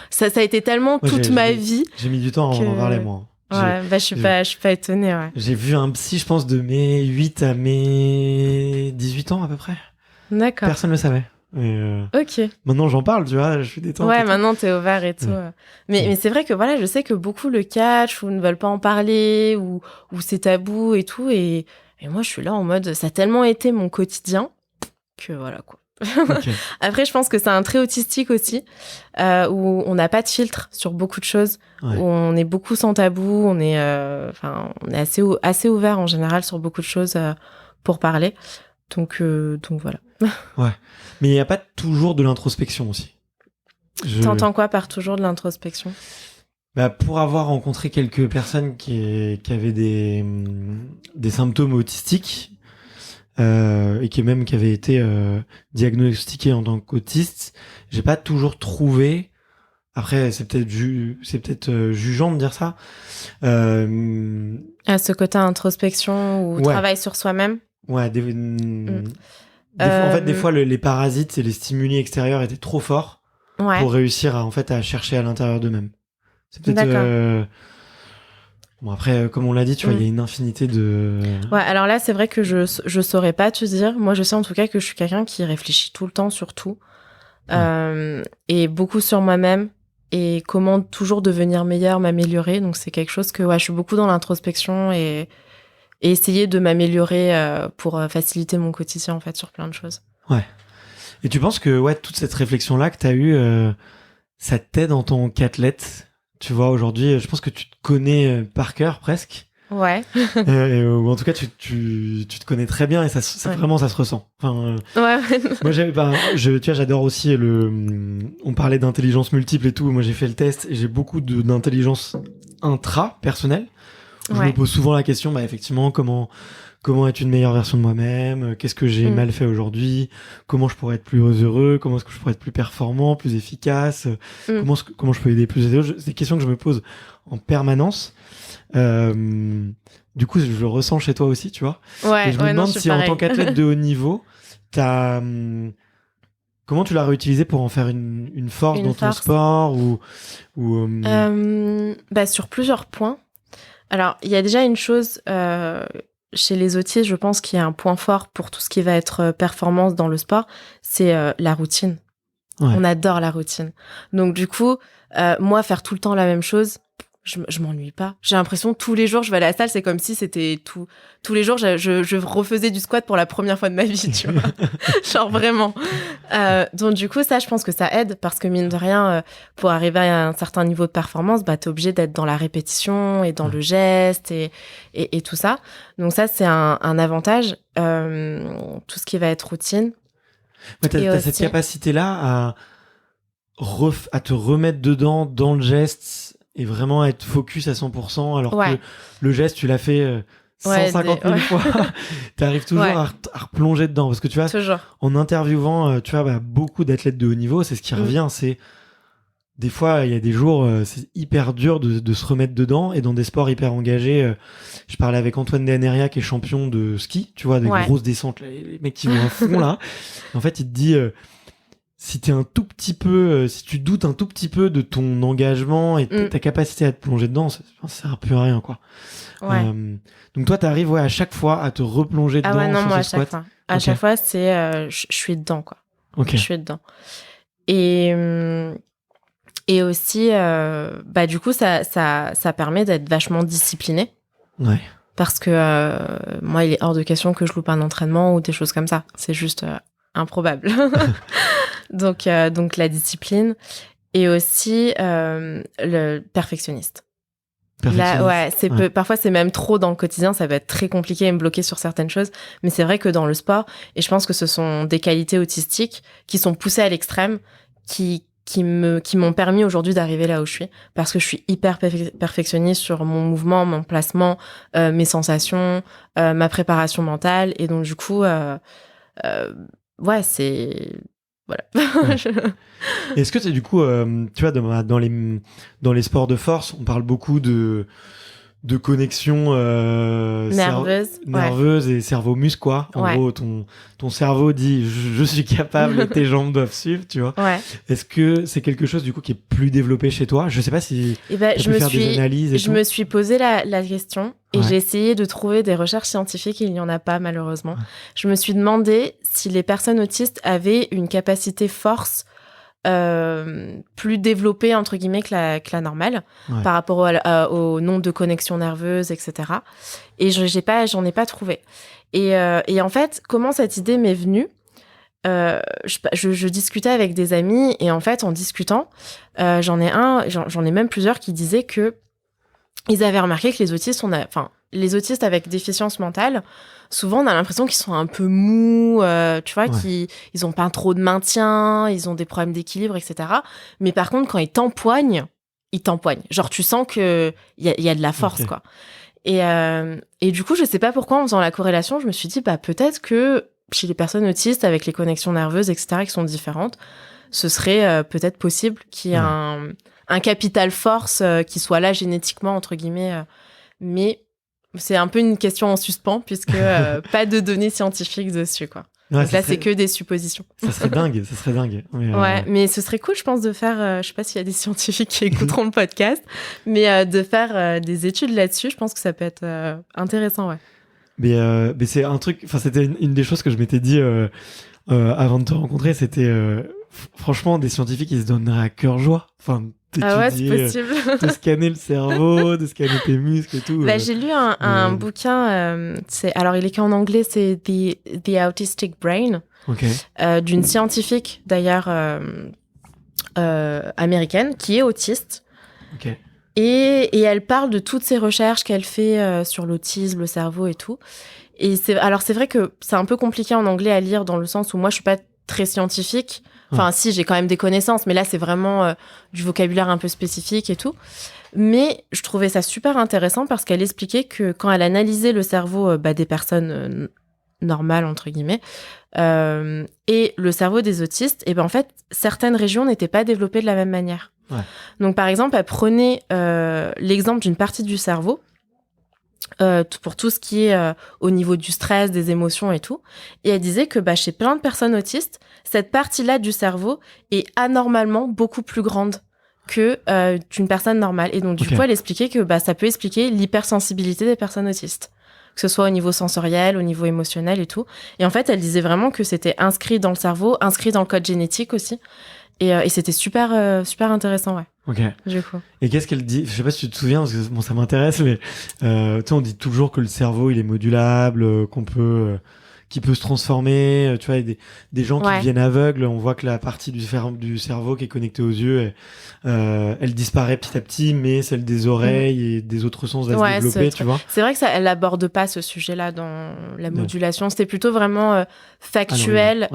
ça a été tellement toute ma vie. J'ai mis du temps à en parler, moi. Je suis pas étonnée, J'ai vu un psy, je pense, de mes 8 à mes 18 ans à peu près. D'accord. Personne ne le savait. Ok. Maintenant j'en parle, tu vois, je suis détente. Ouais, maintenant t'es ouvert et tout. Mais c'est vrai que voilà, je sais que beaucoup le cachent ou ne veulent pas en parler ou c'est tabou et tout. Et moi, je suis là en mode, ça a tellement été mon quotidien que voilà, quoi. Okay. Après, je pense que c'est un trait autistique aussi, où on n'a pas de filtre sur beaucoup de choses, où on est beaucoup sans tabou, on est assez ouvert en général sur beaucoup de choses pour parler. Donc voilà. Ouais. Mais il n'y a pas toujours de l'introspection aussi. T'entends quoi par toujours de l'introspection ? Pour avoir rencontré quelques personnes qui avaient des symptômes autistiques et qui avaient été diagnostiqués en tant qu'autistes, j'ai pas toujours trouvé. Après, c'est peut-être jugeant de dire ça. À ce côté introspection ou travail sur soi-même. Ouais. Des fois, les parasites et les stimuli extérieurs étaient trop forts pour réussir à chercher à l'intérieur d'eux-mêmes. C'est peut-être. Bon, après, comme on l'a dit, tu vois, il y a une infinité de. Ouais, alors là, c'est vrai que je saurais pas te dire. Moi, je sais en tout cas que je suis quelqu'un qui réfléchit tout le temps sur tout. Et beaucoup sur moi-même. Et comment toujours devenir meilleur, m'améliorer. Donc, c'est quelque chose que, je suis beaucoup dans l'introspection et essayer de m'améliorer pour faciliter mon quotidien, en fait, sur plein de choses. Ouais. Et tu penses que, toute cette réflexion-là que t'as eue, ça t'aide en tant qu'athlète? Tu vois, aujourd'hui, je pense que tu te connais par cœur, presque. Ouais. Ou en tout cas, tu te connais très bien et vraiment, ça se ressent. Enfin, moi, tu vois, j'adore aussi on parlait d'intelligence multiple et tout. Moi, j'ai fait le test et j'ai beaucoup d'intelligence intra-personnelle. Je me pose souvent la question, effectivement, comment être une meilleure version de moi-même, qu'est-ce que j'ai mal fait aujourd'hui, comment je pourrais être plus heureux, comment est-ce que je pourrais être plus performant, plus efficace, comment je peux aider plus les autres. C'est des questions que je me pose en permanence. Du coup, je le ressens chez toi aussi, tu vois. Ouais, et je me demande si en tant qu'athlète de haut niveau, comment tu l'as réutilisé pour en faire une force dans ton sport sur plusieurs points. Alors, il y a déjà une chose chez les autistes, je pense qu'il y a un point fort pour tout ce qui va être performance dans le sport, c'est la routine. Ouais. On adore la routine. Donc du coup, moi, faire tout le temps la même chose, je m'ennuie pas. J'ai l'impression tous les jours, je vais à la salle, c'est comme si c'était tous les jours, je refaisais du squat pour la première fois de ma vie, tu vois. Genre vraiment. Donc du coup, ça, je pense que ça aide parce que mine de rien, pour arriver à un certain niveau de performance, t'es obligé d'être dans la répétition et dans le geste et tout ça. Donc ça, c'est un avantage. Tout ce qui va être routine. Ouais, t'as cette capacité-là à te remettre dedans dans le geste et vraiment être focus à 100%, alors que le geste, tu l'as fait 150 000 fois. T'arrives toujours à replonger dedans. Parce que tu vois, en interviewant beaucoup d'athlètes de haut niveau, c'est ce qui revient, c'est des fois, il y a des jours, c'est hyper dur de se remettre dedans, et dans des sports hyper engagés. Je parlais avec Antoine Deaneria, qui est champion de ski, tu vois, des grosses descentes, là, les mecs qui vont à fond, là. En fait, il te dit, si tu doutes un tout petit peu de ton engagement et ta capacité à te plonger dedans, ça sert plus à rien, quoi. Donc toi, t'arrives à chaque fois à te replonger dedans. Ah ouais, non, sur moi, ce squat. à chaque fois, c'est je suis dedans, quoi. Je suis dedans. Et aussi, du coup, ça permet d'être vachement discipliné. Ouais. Parce que moi, il est hors de question que je loupe un entraînement ou des choses comme ça. C'est juste improbable. donc la discipline et aussi le perfectionniste. Là, parfois c'est même trop dans le quotidien, ça va être très compliqué et me bloquer sur certaines choses, mais c'est vrai que dans le sport, et je pense que ce sont des qualités autistiques qui sont poussées à l'extrême, qui m'ont permis aujourd'hui d'arriver là où je suis, parce que je suis hyper perfectionniste sur mon mouvement, mon placement, mes sensations, ma préparation mentale, et donc du coup c'est voilà. Est-ce que c'est du coup, tu vois, dans les sports de force, on parle beaucoup de connexion nerveuse et cerveau-muscle, quoi. En gros, ton cerveau dit je suis capable et tes jambes doivent suivre, tu vois. Est-ce que c'est quelque chose du coup qui est plus développé chez toi? Je sais pas si tu peux faire des analyses. Je me suis posé la question et j'ai essayé de trouver des recherches scientifiques et il n'y en a pas, malheureusement. Je me suis demandé si les personnes autistes avaient une capacité force plus développée entre guillemets que la normale par rapport au nombre de connexions nerveuses, etc. Et j'en ai pas trouvé. Et en fait, comment cette idée m'est venue? Je discutais avec des amis et en fait, en discutant, j'en ai même plusieurs qui disaient que ils avaient remarqué que les autistes avec déficience mentale, souvent on a l'impression qu'ils sont un peu mous, tu vois, ils ont pas trop de maintien, ils ont des problèmes d'équilibre, etc. Mais par contre, quand ils t'empoignent. Genre, tu sens que il y a de la force, quoi. Et du coup, je sais pas pourquoi, en faisant la corrélation, je me suis dit, peut-être que chez les personnes autistes avec les connexions nerveuses, etc., qui sont différentes, ce serait peut-être possible qu'il y ait un capital force qui soit là génétiquement, entre guillemets. Mais c'est un peu une question en suspens, puisque pas de données scientifiques dessus, quoi. Donc là, c'est que des suppositions. Ça serait dingue. Mais ce serait cool, je pense, de faire... je sais pas s'il y a des scientifiques qui écouteront le podcast, mais de faire des études là-dessus, je pense que ça peut être intéressant, ouais. Mais c'est un truc... Enfin, c'était une des choses que je m'étais dit avant de te rencontrer, c'était... franchement, des scientifiques, ils se donneraient à cœur joie. Enfin, c'est possible. De scanner le cerveau, de scanner tes muscles et tout. J'ai lu un bouquin, alors il est qu'en anglais, c'est The Autistic Brain, d'une scientifique d'ailleurs américaine qui est autiste. Et elle parle de toutes ces recherches qu'elle fait sur l'autisme, le cerveau et tout. Et c'est vrai que c'est un peu compliqué en anglais à lire, dans le sens où moi je suis pas très scientifique. Enfin, si, j'ai quand même des connaissances, mais là, c'est vraiment du vocabulaire un peu spécifique et tout. Mais je trouvais ça super intéressant parce qu'elle expliquait que quand elle analysait le cerveau des personnes normales, entre guillemets, et le cerveau des autistes, et en fait, certaines régions n'étaient pas développées de la même manière. Donc, par exemple, elle prenait l'exemple d'une partie du cerveau pour tout ce qui est au niveau du stress, des émotions et tout. Et elle disait que chez plein de personnes autistes, cette partie-là du cerveau est anormalement beaucoup plus grande que d'une personne normale. Et donc, du coup, elle expliquait que ça peut expliquer l'hypersensibilité des personnes autistes, que ce soit au niveau sensoriel, au niveau émotionnel et tout. Et en fait, elle disait vraiment que c'était inscrit dans le cerveau, inscrit dans le code génétique aussi. Et c'était super intéressant, ouais. Du coup. Et qu'est-ce qu'elle dit? Je sais pas si tu te souviens, parce que ça m'intéresse, mais tu sais, on dit toujours que le cerveau il est modulable, qui peut se transformer, tu vois, des gens qui Ouais. deviennent aveugles, on voit que la partie du cerveau qui est connectée aux yeux, elle disparaît petit à petit, mais celle des oreilles et des autres sens va se développer, tu vois. C'est vrai que elle aborde pas ce sujet-là dans la modulation. C'était plutôt vraiment factuel,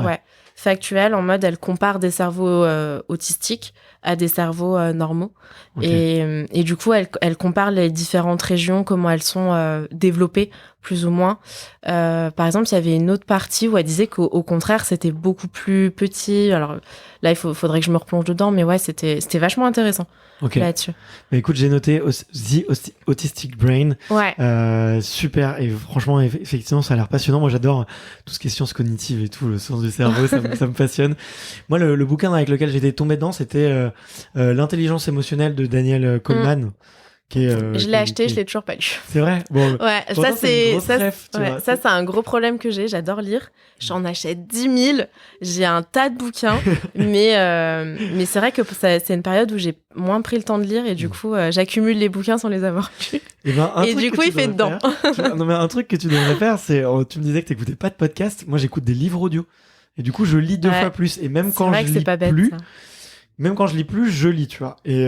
factuel, en mode elle compare des cerveaux autistiques à des cerveaux normaux. Okay. Et du coup, elle compare les différentes régions, comment elles sont développées, plus ou moins. Par exemple, il y avait une autre partie où elle disait qu'au contraire, c'était beaucoup plus petit. Alors là, faudrait que je me replonge dedans, mais ouais, c'était vachement intéressant là-dessus. Mais écoute, j'ai noté The Autistic Brain. Ouais. Super. Et franchement, effectivement, ça a l'air passionnant. Moi, j'adore tout ce qui est sciences cognitives et tout, le sens du cerveau, ça me passionne. Moi, le bouquin avec lequel j'étais tombé dedans, c'était L'intelligence émotionnelle de Daniel Goleman. Je l'ai acheté, je l'ai toujours pas lu. C'est vrai. Bon, ouais, ça c'est un gros problème que j'ai. J'adore lire. J'en achète 10 000. J'ai un tas de bouquins, mais c'est vrai que c'est une période où j'ai moins pris le temps de lire et du coup j'accumule les bouquins sans les avoir lus. Et du coup il fait dedans. Non mais un truc que tu devrais faire, c'est tu me disais que t'écoutais pas de podcast. Moi j'écoute des livres audio et du coup je lis 2 fois plus et même quand je lis plus. Même quand je lis plus, je lis, tu vois. Et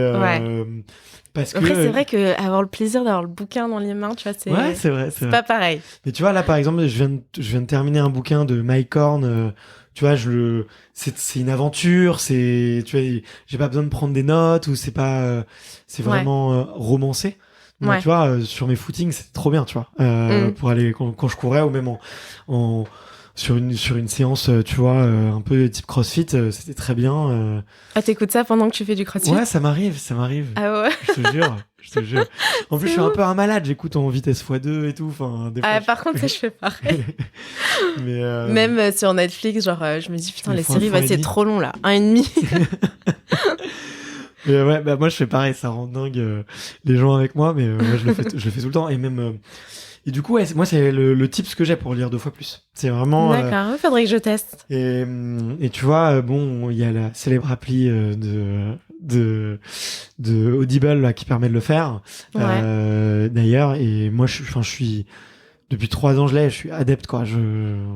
parce après, que c'est vrai que avoir le plaisir d'avoir le bouquin dans les mains, tu vois, c'est c'est pas pareil. Mais tu vois, là, par exemple, je viens de terminer un bouquin de Mike Horn. Tu vois, c'est une aventure. Tu vois, j'ai pas besoin de prendre des notes ou c'est pas, c'est vraiment romancé. Donc, tu vois, sur mes footings, c'est trop bien, tu vois, pour aller quand je courais ou même sur une séance, tu vois, un peu type CrossFit, c'était très bien. Ah, t'écoutes ça pendant que tu fais du CrossFit ? Ouais, ça m'arrive. Ah ouais. Je te jure. En plus, je suis un peu un malade, j'écoute en vitesse x2 et tout. Enfin, des fois, par contre, ça, je fais pareil. Mais même sur Netflix, genre, je me dis, putain, les séries, c'est trop long, là. 1,5. Mais ouais, bah, moi, je fais pareil, ça rend dingue les gens avec moi, mais moi, je le fais tout le temps. Et même... Et du coup, ouais, moi, c'est le tips que j'ai pour lire 2 fois plus. C'est vraiment... D'accord, faudrait que je teste. Et tu vois, bon, il y a la célèbre appli de Audible là, qui permet de le faire. Ouais. D'ailleurs, et moi, je suis... Depuis 3 ans, je suis adepte, quoi.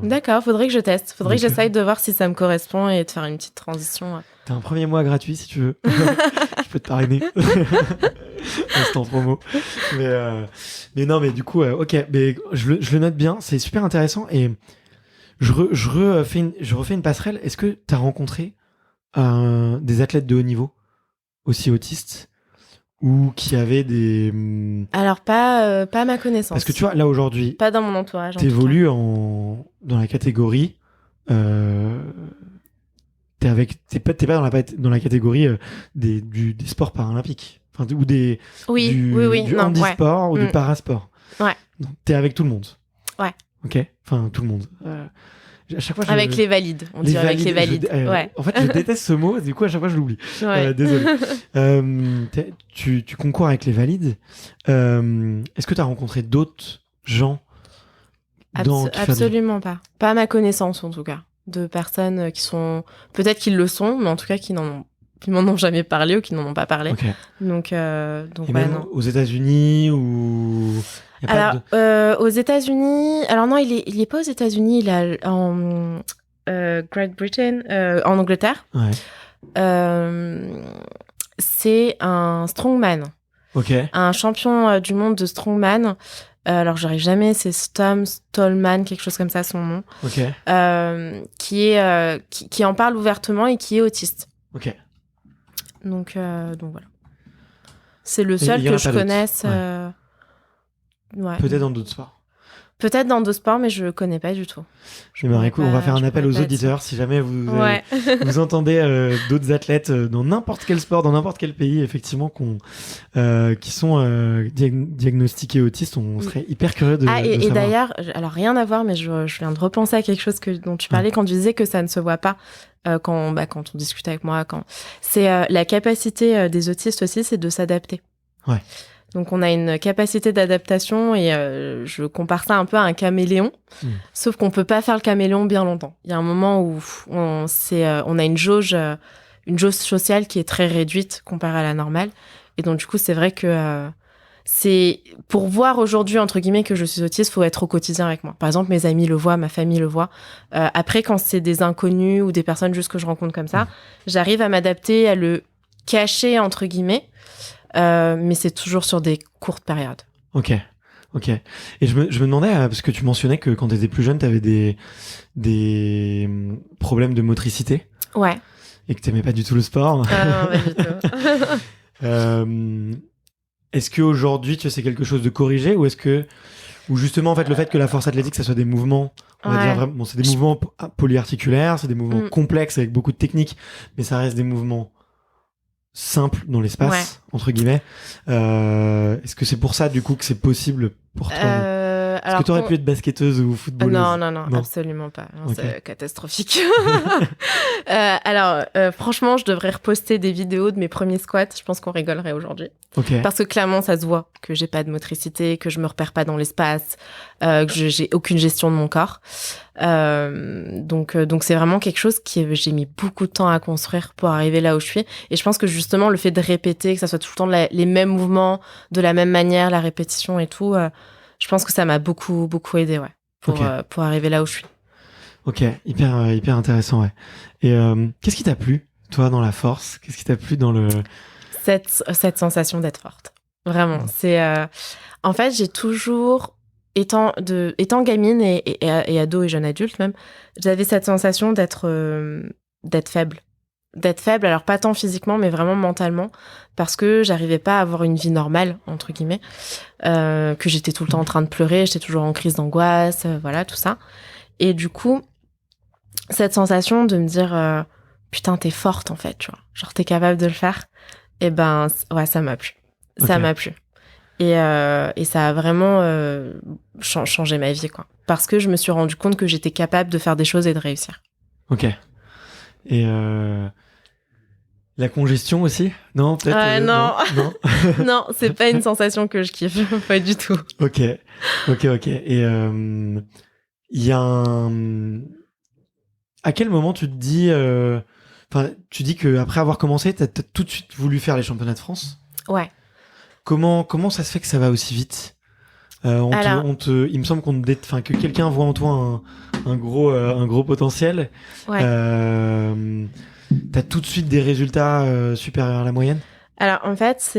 D'accord, faudrait que je teste. Faudrait que j'essaye de voir si ça me correspond et de faire une petite transition. T'as un premier mois gratuit, si tu veux. Je peux te parrainer. Instant promo. Mais non, mais du coup, ok. Mais je le note bien. C'est super intéressant. Et je refais une passerelle. Est-ce que t'as rencontré des athlètes de haut niveau, aussi autistes, ou qui avaient des... Alors, pas à ma connaissance. Parce que tu vois, là, aujourd'hui... Pas dans mon entourage, t'évolues dans la catégorie... t'es pas dans la catégorie des sports paralympiques. Enfin, ou du handisport ou du parasport. Ouais. Donc, t'es avec tout le monde. Ouais. Ok. Enfin, tout le monde. À chaque fois, avec les valides. On dit avec les valides. Ouais. En fait, je déteste ce mot. Du coup, à chaque fois, je l'oublie. Ouais. Désolé. Tu concours avec les valides. Est-ce que t'as rencontré d'autres gens Absolument pas. Pas à ma connaissance, en tout cas. De personnes qui sont... Peut-être qu'ils le sont, mais en tout cas, qui m'en ont jamais parlé ou qui n'en ont pas parlé. Okay. Donc et même non. Aux États-Unis ou... aux États-Unis... Alors non, il est pas aux États-Unis, il est en Great Britain, en Angleterre. Ouais. C'est un strongman. Ok. Un champion du monde de strongman. Alors, j'arrive jamais, c'est Stallman, quelque chose comme ça, son nom. Ok. Qui en parle ouvertement et qui est autiste. Ok. Donc voilà. C'est le seul que je connaisse. Ouais. Peut-être dans d'autres sports. Peut-être dans d'autres sports, mais je connais pas du tout. Écoute, on va faire un appel aux auditeurs. Si jamais vous entendez d'autres athlètes dans n'importe quel sport, dans n'importe quel pays, effectivement, qui sont diagnostiqués autistes, on serait hyper curieux de savoir. Et d'ailleurs, alors rien à voir, mais je viens de repenser à quelque chose dont tu parlais quand tu disais que ça ne se voit pas quand on discute avec moi. C'est la capacité des autistes aussi, c'est de s'adapter. Ouais. Donc, on a une capacité d'adaptation et je compare ça un peu à un caméléon. Sauf qu'on peut pas faire le caméléon bien longtemps. Il y a un moment où on a une jauge sociale qui est très réduite comparée à la normale. Et donc, du coup, c'est vrai que c'est pour voir aujourd'hui entre guillemets que je suis autiste, faut être au quotidien avec moi. Par exemple, mes amis le voient, ma famille le voit. Après, quand c'est des inconnus ou des personnes juste que je rencontre comme ça, j'arrive à m'adapter, à le cacher entre guillemets, mais c'est toujours sur des courtes périodes. Ok. Et je me demandais, parce que tu mentionnais que quand tu étais plus jeune, tu avais des problèmes de motricité. Ouais. Et que tu n'aimais pas du tout le sport. Non, pas du tout. Est-ce qu'aujourd'hui, tu sais, c'est quelque chose de corrigé ou ou justement, en fait, le fait que la force athlétique, ça soit des mouvements, on va dire vraiment, bon, c'est des mouvements polyarticulaires, c'est des mouvements complexes avec beaucoup de techniques, mais ça reste des mouvements simples dans l'espace, entre guillemets. Est-ce que c'est pour ça, du coup, que c'est possible pour toi Est-ce que tu aurais pu être basketteuse ou footballeuse? Non, absolument pas. Non, okay. C'est catastrophique. Franchement, je devrais reposter des vidéos de mes premiers squats. Je pense qu'on rigolerait aujourd'hui. Okay. Parce que clairement, ça se voit que j'ai pas de motricité, que je me repère pas dans l'espace, que j'ai aucune gestion de mon corps. Donc c'est vraiment quelque chose j'ai mis beaucoup de temps à construire pour arriver là où je suis. Et je pense que justement, le fait de répéter, que ça soit tout le temps les mêmes mouvements, de la même manière, la répétition et tout, je pense que ça m'a beaucoup aidé, ouais, pour arriver là où je suis. Ok, hyper intéressant, ouais. Et qu'est-ce qui t'a plu, toi, dans la force? Qu'est-ce qui t'a plu dans le... Cette sensation d'être forte. Vraiment. C'est, en fait, j'ai toujours, étant gamine et ado et jeune adulte même, j'avais cette sensation d'être faible. D'être faible, alors pas tant physiquement, mais vraiment mentalement, parce que j'arrivais pas à avoir une vie normale, entre guillemets, que j'étais tout le temps en train de pleurer, j'étais toujours en crise d'angoisse, voilà, tout ça. Et du coup, cette sensation de me dire, putain, t'es forte, en fait, tu vois. Genre, t'es capable de le faire. Et ben, ouais, ça m'a plu. Okay. Ça m'a plu. Et ça a vraiment changé ma vie, quoi. Parce que je me suis rendu compte que j'étais capable de faire des choses et de réussir. Ok. Et la congestion aussi? Non, peut-être non. Non, c'est pas une sensation que je kiffe. Pas du tout. Ok. Et il y a un... À quel moment tu te dis... tu dis qu'après avoir commencé, t'as tout de suite voulu faire les championnats de France? Ouais. Comment ça se fait que ça va aussi vite? Il me semble que quelqu'un voit en toi un gros potentiel. Ouais. T'as tout de suite des résultats supérieurs à la moyenne? Alors, en fait,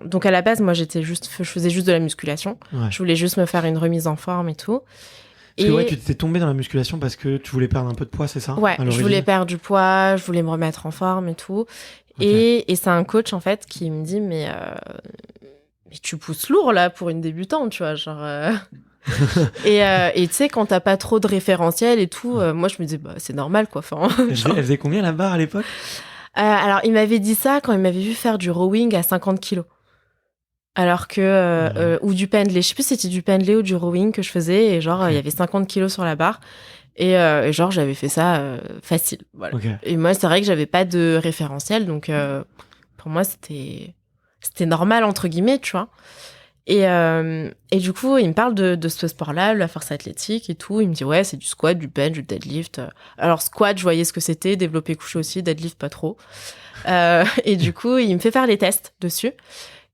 donc à la base, moi, je faisais juste de la musculation. Ouais. Je voulais juste me faire une remise en forme et tout. Parce que tu t'es tombée dans la musculation parce que tu voulais perdre un peu de poids, c'est ça? Ouais, je voulais perdre du poids, je voulais me remettre en forme et tout. Okay. Et c'est un coach, en fait, qui me dit, mais tu pousses lourd, là, pour une débutante, tu vois, genre... Et tu sais, quand t'as pas trop de référentiel et tout, moi, je me disais, c'est normal, quoi. Enfin, elle faisait combien, la barre, à l'époque? Alors, il m'avait dit ça quand il m'avait vu faire du rowing à 50 kilos. Alors que... ou du pendlay. Je sais plus si c'était du pendlay ou du rowing que je faisais. Et genre, il y avait 50 kilos sur la barre. Et genre, j'avais fait ça facile. Voilà. Okay. Et moi, c'est vrai que j'avais pas de référentiel. Donc, pour moi, c'était normal, entre guillemets, tu vois. Et du coup, il me parle de ce sport-là, la force athlétique et tout. Il me dit, ouais, c'est du squat, du bench, du deadlift. Alors, squat, je voyais ce que c'était. Développé couché aussi. Deadlift, pas trop. Et du coup, il me fait faire les tests dessus.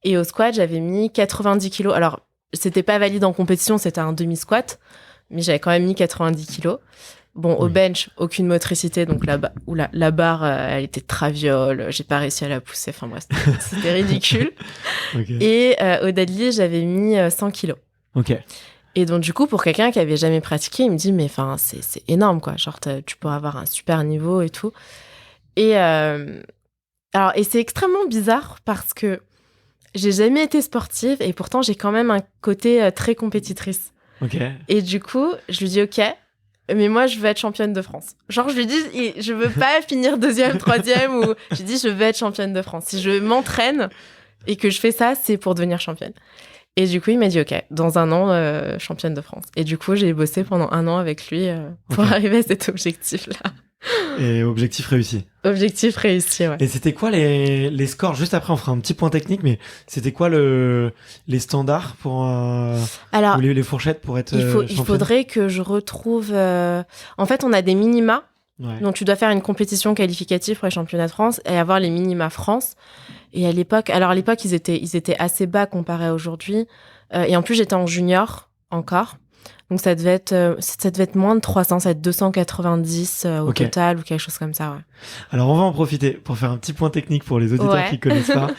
Et au squat, j'avais mis 90 kilos. Alors, c'était pas valide en compétition, c'était un demi-squat. Mais j'avais quand même mis 90 kilos. Bon, au bench, aucune motricité. Donc la barre, elle était traviole. J'ai pas réussi à la pousser. Enfin bref, c'était ridicule. Okay. Et au deadlift, j'avais mis 100 kilos. Ok. Et donc, du coup, pour quelqu'un qui avait jamais pratiqué, il me dit, mais enfin, c'est énorme, quoi. Genre, tu pourras avoir un super niveau et tout. Et c'est extrêmement bizarre parce que j'ai jamais été sportive et pourtant, j'ai quand même un côté très compétitrice. Okay. Et du coup, je lui dis, OK, mais moi, je veux être championne de France. Genre, je lui dis, je veux pas finir 2e, 3e, ou je dis, je veux être championne de France. Si je m'entraîne et que je fais ça, c'est pour devenir championne. Et du coup, il m'a dit, OK, dans 1 an, championne de France. Et du coup, j'ai bossé pendant 1 an avec lui pour arriver à cet objectif-là. Et objectif réussi. Objectif réussi, ouais. Et c'était quoi les scores? Juste après, on fera un petit point technique, mais c'était quoi les standards pour Alors, ou les fourchettes pour être championne? Il faudrait que je retrouve... En fait, on a des minima Ouais. Donc, tu dois faire une compétition qualificative pour les championnats de France et avoir les minima France. Et à l'époque, ils étaient assez bas comparé à aujourd'hui. Et en plus, j'étais en junior encore. Donc, ça devait être moins de 300, ça devait être 290 au total ou quelque chose comme ça, ouais. Alors, on va en profiter pour faire un petit point technique pour les auditeurs qui connaissent pas.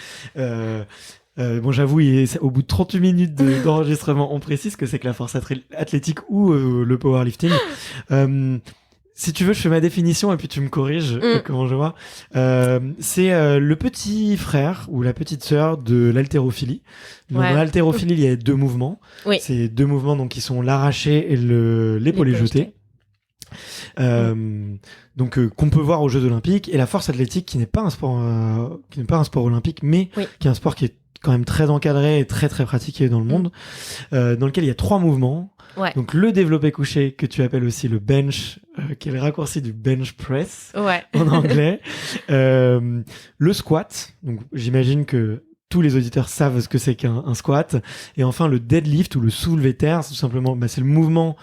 Bon, j'avoue, au bout de 38 minutes d'enregistrement, on précise que c'est que la force athlétique ou le powerlifting. Si tu veux, je fais ma définition et puis tu me corriges comment je vois. C'est le petit frère ou la petite sœur de l'haltérophilie. Dans l'haltérophilie, il y a 2 mouvements. Oui. C'est 2 mouvements donc, qui sont l'arraché et l'épaulé jeté. Donc qu'on peut voir aux Jeux Olympiques, et la force athlétique qui n'est pas un sport olympique, mais qui est un sport qui est quand même très encadré et très très pratiqué dans le monde, dans lequel il y a 3 mouvements. Ouais. Donc le développé couché que tu appelles aussi le bench, qui est le raccourci du bench press en anglais, le squat. Donc j'imagine que tous les auditeurs savent ce que c'est qu'un squat, et enfin le deadlift ou le soulevé terre. C'est tout simplement, c'est le mouvement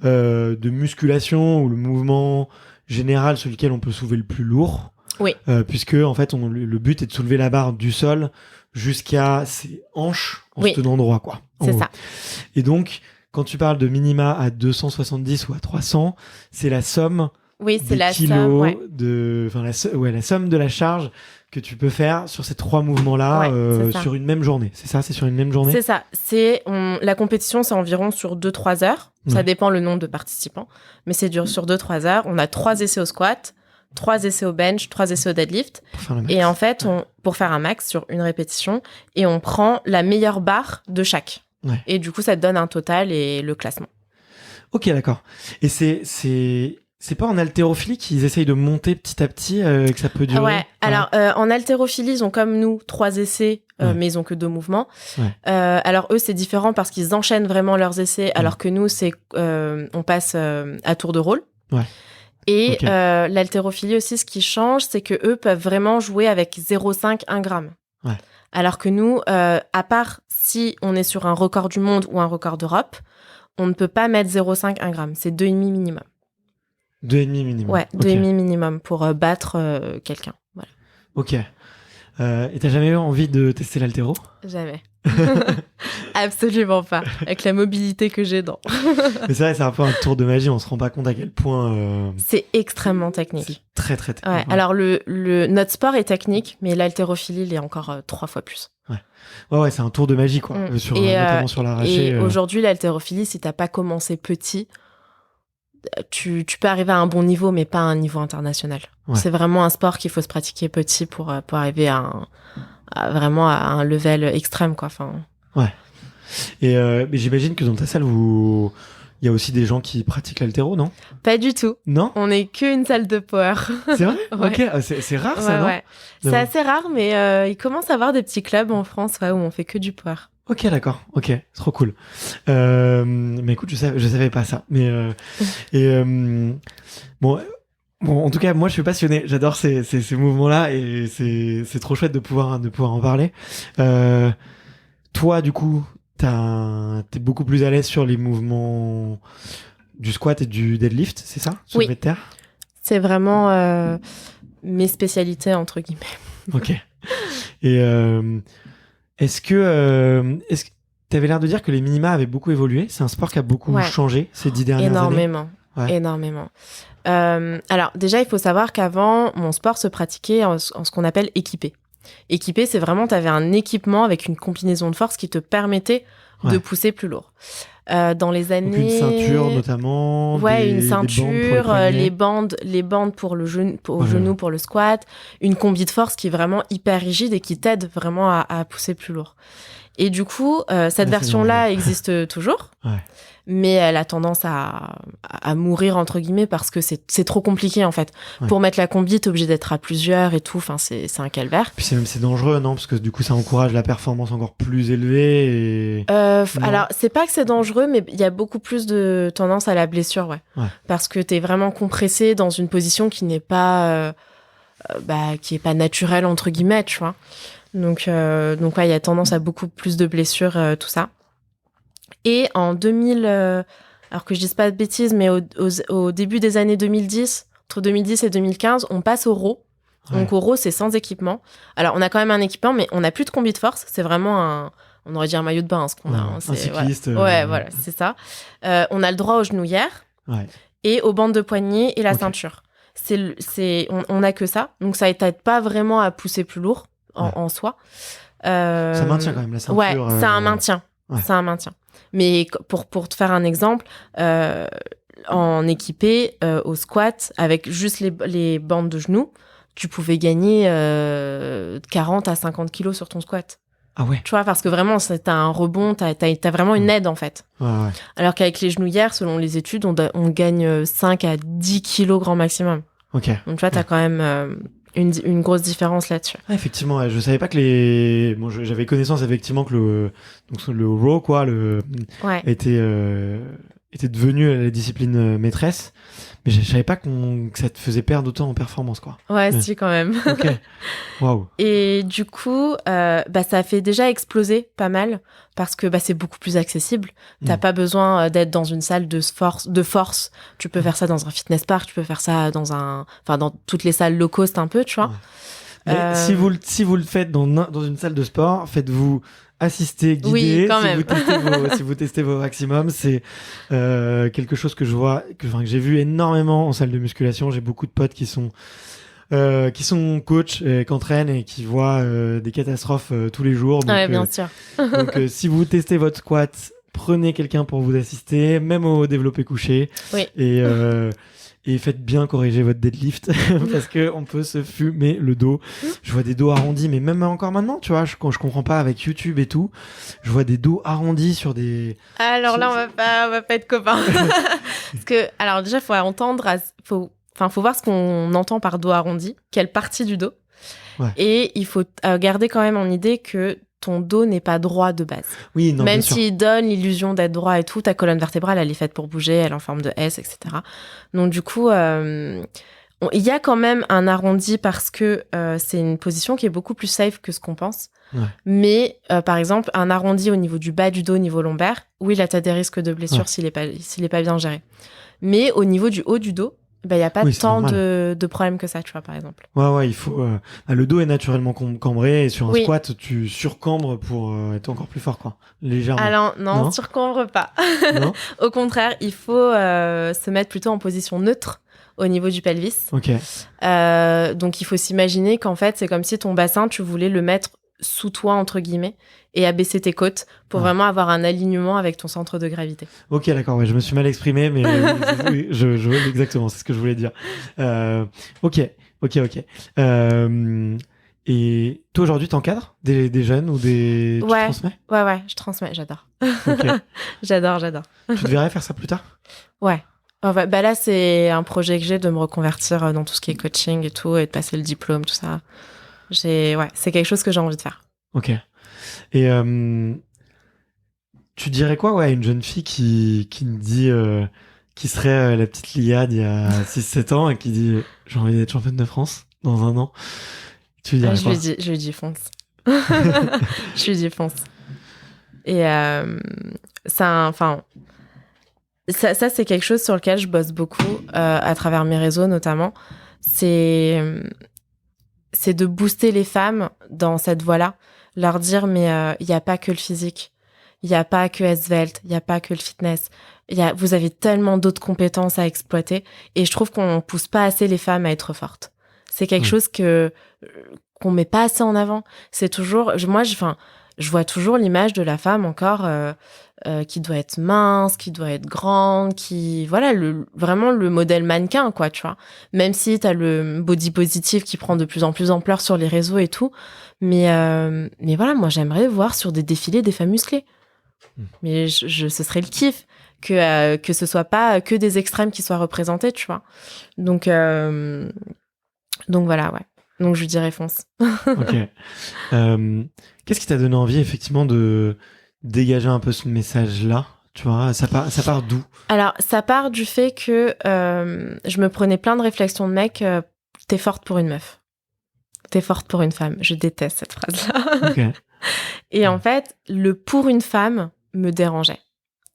de musculation ou le mouvement général sur lequel on peut soulever le plus lourd. Oui. Puisque en fait le but est de soulever la barre du sol jusqu'à ses hanches en se tenant droit, quoi. C'est ça. Et donc quand tu parles de minima à 270 ou à 300, c'est la somme des kilos, la somme de la charge que tu peux faire sur ces 3 mouvements-là sur une même journée. C'est ça, c'est sur une même journée? C'est ça. La compétition, c'est environ sur 2-3 heures. Ça dépend le nombre de participants. Mais c'est sur 2-3 heures. On a 3 essais au squat, 3 essais au bench, 3 essais au deadlift. Et en fait, pour faire un max sur une répétition, et on prend la meilleure barre de chaque. Ouais. Et du coup, ça te donne un total et le classement. Ok, d'accord. Et c'est pas en haltérophilie qu'ils essayent de monter petit à petit, que ça peut durer? Ouais. Alors, en haltérophilie, ils ont comme nous 3 essais, mais ils ont que 2 mouvements. Ouais. Alors, eux, c'est différent parce qu'ils enchaînent vraiment leurs essais, alors que nous, on passe à tour de rôle. Ouais. Et l'haltérophilie aussi, ce qui change, c'est que eux peuvent vraiment jouer avec 0,5, 1 gramme. Ouais. Alors que nous, à part si on est sur un record du monde ou un record d'Europe, on ne peut pas mettre 0,5, 1 gramme. C'est 2,5 minimum. 2,5 minimum. Ouais, 2,5 minimum pour battre quelqu'un. Voilà. Ok. Et t'as jamais eu envie de tester l'haltéro? Jamais. Absolument pas. Avec la mobilité que j'ai dans. Mais c'est vrai, c'est un peu un tour de magie. On se rend pas compte à quel point. C'est extrêmement technique. C'est très très technique. Ouais. Alors notre sport est technique, mais l'haltérophilie, il est encore 3 fois plus. Ouais, c'est un tour de magie, quoi. Notamment sur l'arraché. Et aujourd'hui, l'haltérophilie, si t'as pas commencé petit, tu peux arriver à un bon niveau, mais pas à un niveau international. Ouais. C'est vraiment un sport qu'il faut se pratiquer petit pour arriver vraiment à un level extrême, quoi. Enfin. Ouais. Et mais j'imagine que dans ta salle, il y a aussi des gens qui pratiquent l'haltéro, non? Pas du tout. Non? On n'est qu'une salle de power. C'est vrai? Ouais. Ok, c'est rare ça, non? Ouais. C'est assez rare, mais il commence à avoir des petits clubs en France où on fait que du power. Ok, d'accord. Ok, trop cool. Mais écoute, je savais pas ça. Mais bon, en tout cas, moi, je suis passionné. J'adore ces mouvements-là et c'est trop chouette de pouvoir en parler. Toi, du coup, t'es beaucoup plus à l'aise sur les mouvements du squat et du deadlift, c'est ça? Oui. De terre. C'est vraiment mes spécialités, entre guillemets. Ok. Et est-ce que t'avais l'air de dire que les minima avaient beaucoup évolué? C'est un sport qui a beaucoup changé ces 10 dernières années? Énormément. Alors déjà, il faut savoir qu'avant, mon sport se pratiquait en ce qu'on appelle équipé. Équipé, c'est vraiment, tu avais un équipement avec une combinaison de force qui te permettait de pousser plus lourd. Dans les années... Donc une ceinture notamment. Une ceinture, les bandes pour le genou, pour le squat, une combi de force qui est vraiment hyper rigide et qui t'aide vraiment à pousser plus lourd. Et du coup, cette version-là existe toujours, mais elle a tendance à mourir, entre guillemets, parce que c'est trop compliqué, en fait. Ouais. Pour mettre la combi, t'es obligé d'être à plusieurs et tout, enfin, c'est un calvaire. Puis c'est dangereux, non? Parce que du coup, ça encourage la performance encore plus élevée. Alors, c'est pas que c'est dangereux, mais il y a beaucoup plus de tendance à la blessure, ouais. Parce que t'es vraiment compressé dans une position qui n'est pas, qui est pas naturelle, entre guillemets, tu vois. Donc il y a tendance à beaucoup plus de blessures, tout ça. Et en 2000, alors que je dise pas de bêtises, mais au début des années 2010, entre 2010 et 2015, on passe au RAW. Donc, au RAW, c'est sans équipement. Alors, on a quand même un équipement, mais on n'a plus de combi de force. C'est vraiment on aurait dit un maillot de bain, ce qu'on a. Hein. Un cycliste. Voilà, c'est ça. On a le droit aux genouillères et aux bandes de poignets et la ceinture. On a que ça. Donc, ça t'aide pas vraiment à pousser plus lourd en soi. Ça maintient quand même la ceinture. Ouais, c'est un maintien. C'est un maintien. Mais pour te faire un exemple, en équipé au squat, avec juste les bandes de genoux, tu pouvais gagner 40 à 50 kilos sur ton squat. Ah ouais. Tu vois, parce que vraiment, t'as un rebond, t'as vraiment une aide, en fait. Ouais. Alors qu'avec les genouillères, selon les études, on gagne 5 à 10 kilos grand maximum. Ok. Donc, tu vois, t'as quand même une grosse différence là-dessus. Ah, effectivement, je savais pas que j'avais connaissance, effectivement, que le row, quoi, était devenu la discipline maîtresse. Mais je savais pas que ça te faisait perdre autant en performance, quoi. Ouais, si, quand même. Ok. Waouh. Et du coup, ça a fait déjà exploser pas mal parce que c'est beaucoup plus accessible. T'as pas besoin d'être dans une salle de force. Tu peux faire ça dans un fitness park, tu peux faire ça dans toutes les salles low cost un peu, tu vois. Mais si vous le faites dans une salle de sport, faites-vous assister, guider. Oui, quand même. Si vous testez vos maximums, c'est quelque chose que je vois, que j'ai vu énormément en salle de musculation. J'ai beaucoup de potes qui sont coachs, qui entraînent et qui voient des catastrophes tous les jours. Donc, bien sûr. donc si vous testez votre squat, prenez quelqu'un pour vous assister, même au développé couché. Oui. Et faites bien corriger votre deadlift parce que on peut se fumer le dos. Je vois des dos arrondis, mais même encore maintenant, tu vois, je comprends pas avec YouTube et tout. Je vois des dos arrondis sur des. Alors là, on va pas être copains. Parce que, alors déjà, faut voir ce qu'on entend par dos arrondi, quelle partie du dos. Ouais. Et il faut garder quand même en idée que ton dos n'est pas droit de base. Oui, non, même s'il donne l'illusion d'être droit et tout, ta colonne vertébrale, elle est faite pour bouger, elle est en forme de S, etc. Donc du coup, il y a quand même un arrondi parce que c'est une position qui est beaucoup plus safe que ce qu'on pense. Ouais. Mais par exemple, un arrondi au niveau du bas du dos, au niveau lombaire, oui, là, tu as des risques de blessure s'il est pas bien géré. Mais au niveau du haut du dos, il n'y a pas tant de problèmes que ça, tu vois, par exemple. Ouais, il faut. Le dos est naturellement cambré et sur un squat, tu surcambres pour être encore plus fort, quoi. Légèrement. Alors, non, surcambre pas. Non. Au contraire, il faut se mettre plutôt en position neutre au niveau du pelvis. Ok. Donc, il faut s'imaginer qu'en fait, c'est comme si ton bassin, tu voulais le mettre sous toi, entre guillemets, et abaisser tes côtes pour vraiment avoir un alignement avec ton centre de gravité. Ok, d'accord, je me suis mal exprimé, mais je vois exactement, c'est ce que je voulais dire. Ok. Et toi, aujourd'hui, t'encadres des jeunes ou tu transmets ? Ouais, je transmets, j'adore. Ok. J'adore. Tu te verrais faire ça plus tard ? Ouais. Là, c'est un projet que j'ai de me reconvertir dans tout ce qui est coaching et tout, et de passer le diplôme, tout ça. C'est quelque chose que j'ai envie de faire. Ok. Et tu dirais quoi à une jeune fille qui me dit, qui serait la petite Liad il y a 6-7 ans et qui dit j'ai envie d'être championne de France dans un an. Tu lui dirais quoi ? Je lui dis fonce. Je lui dis fonce. Et ça, c'est quelque chose sur lequel je bosse beaucoup à travers mes réseaux notamment. C'est de booster les femmes dans cette voie-là, leur dire mais il n'y a pas que le physique, il n'y a pas que svelte, il n'y a pas que le fitness, vous avez tellement d'autres compétences à exploiter et je trouve qu'on pousse pas assez les femmes à être fortes. C'est quelque chose qu'on met pas assez en avant. C'est toujours, je vois toujours l'image de la femme encore qui doit être mince, qui doit être grande, vraiment le modèle mannequin, quoi, tu vois. Même si t'as le body positive qui prend de plus en plus d'ampleur sur les réseaux et tout. Mais voilà, moi, j'aimerais voir sur des défilés des femmes musclées. Mais ce serait le kiff que ce soit pas que des extrêmes qui soient représentés, tu vois. Donc voilà, ouais. Donc je dirais fonce. Ok. Qu'est-ce qui t'a donné envie, effectivement, de dégager un peu ce message-là ? Tu vois, ça part d'où ? Alors, ça part du fait que je me prenais plein de réflexions de mec. T'es forte pour une meuf. T'es forte pour une femme. Je déteste cette phrase-là. Okay. Et en fait, le pour une femme me dérangeait.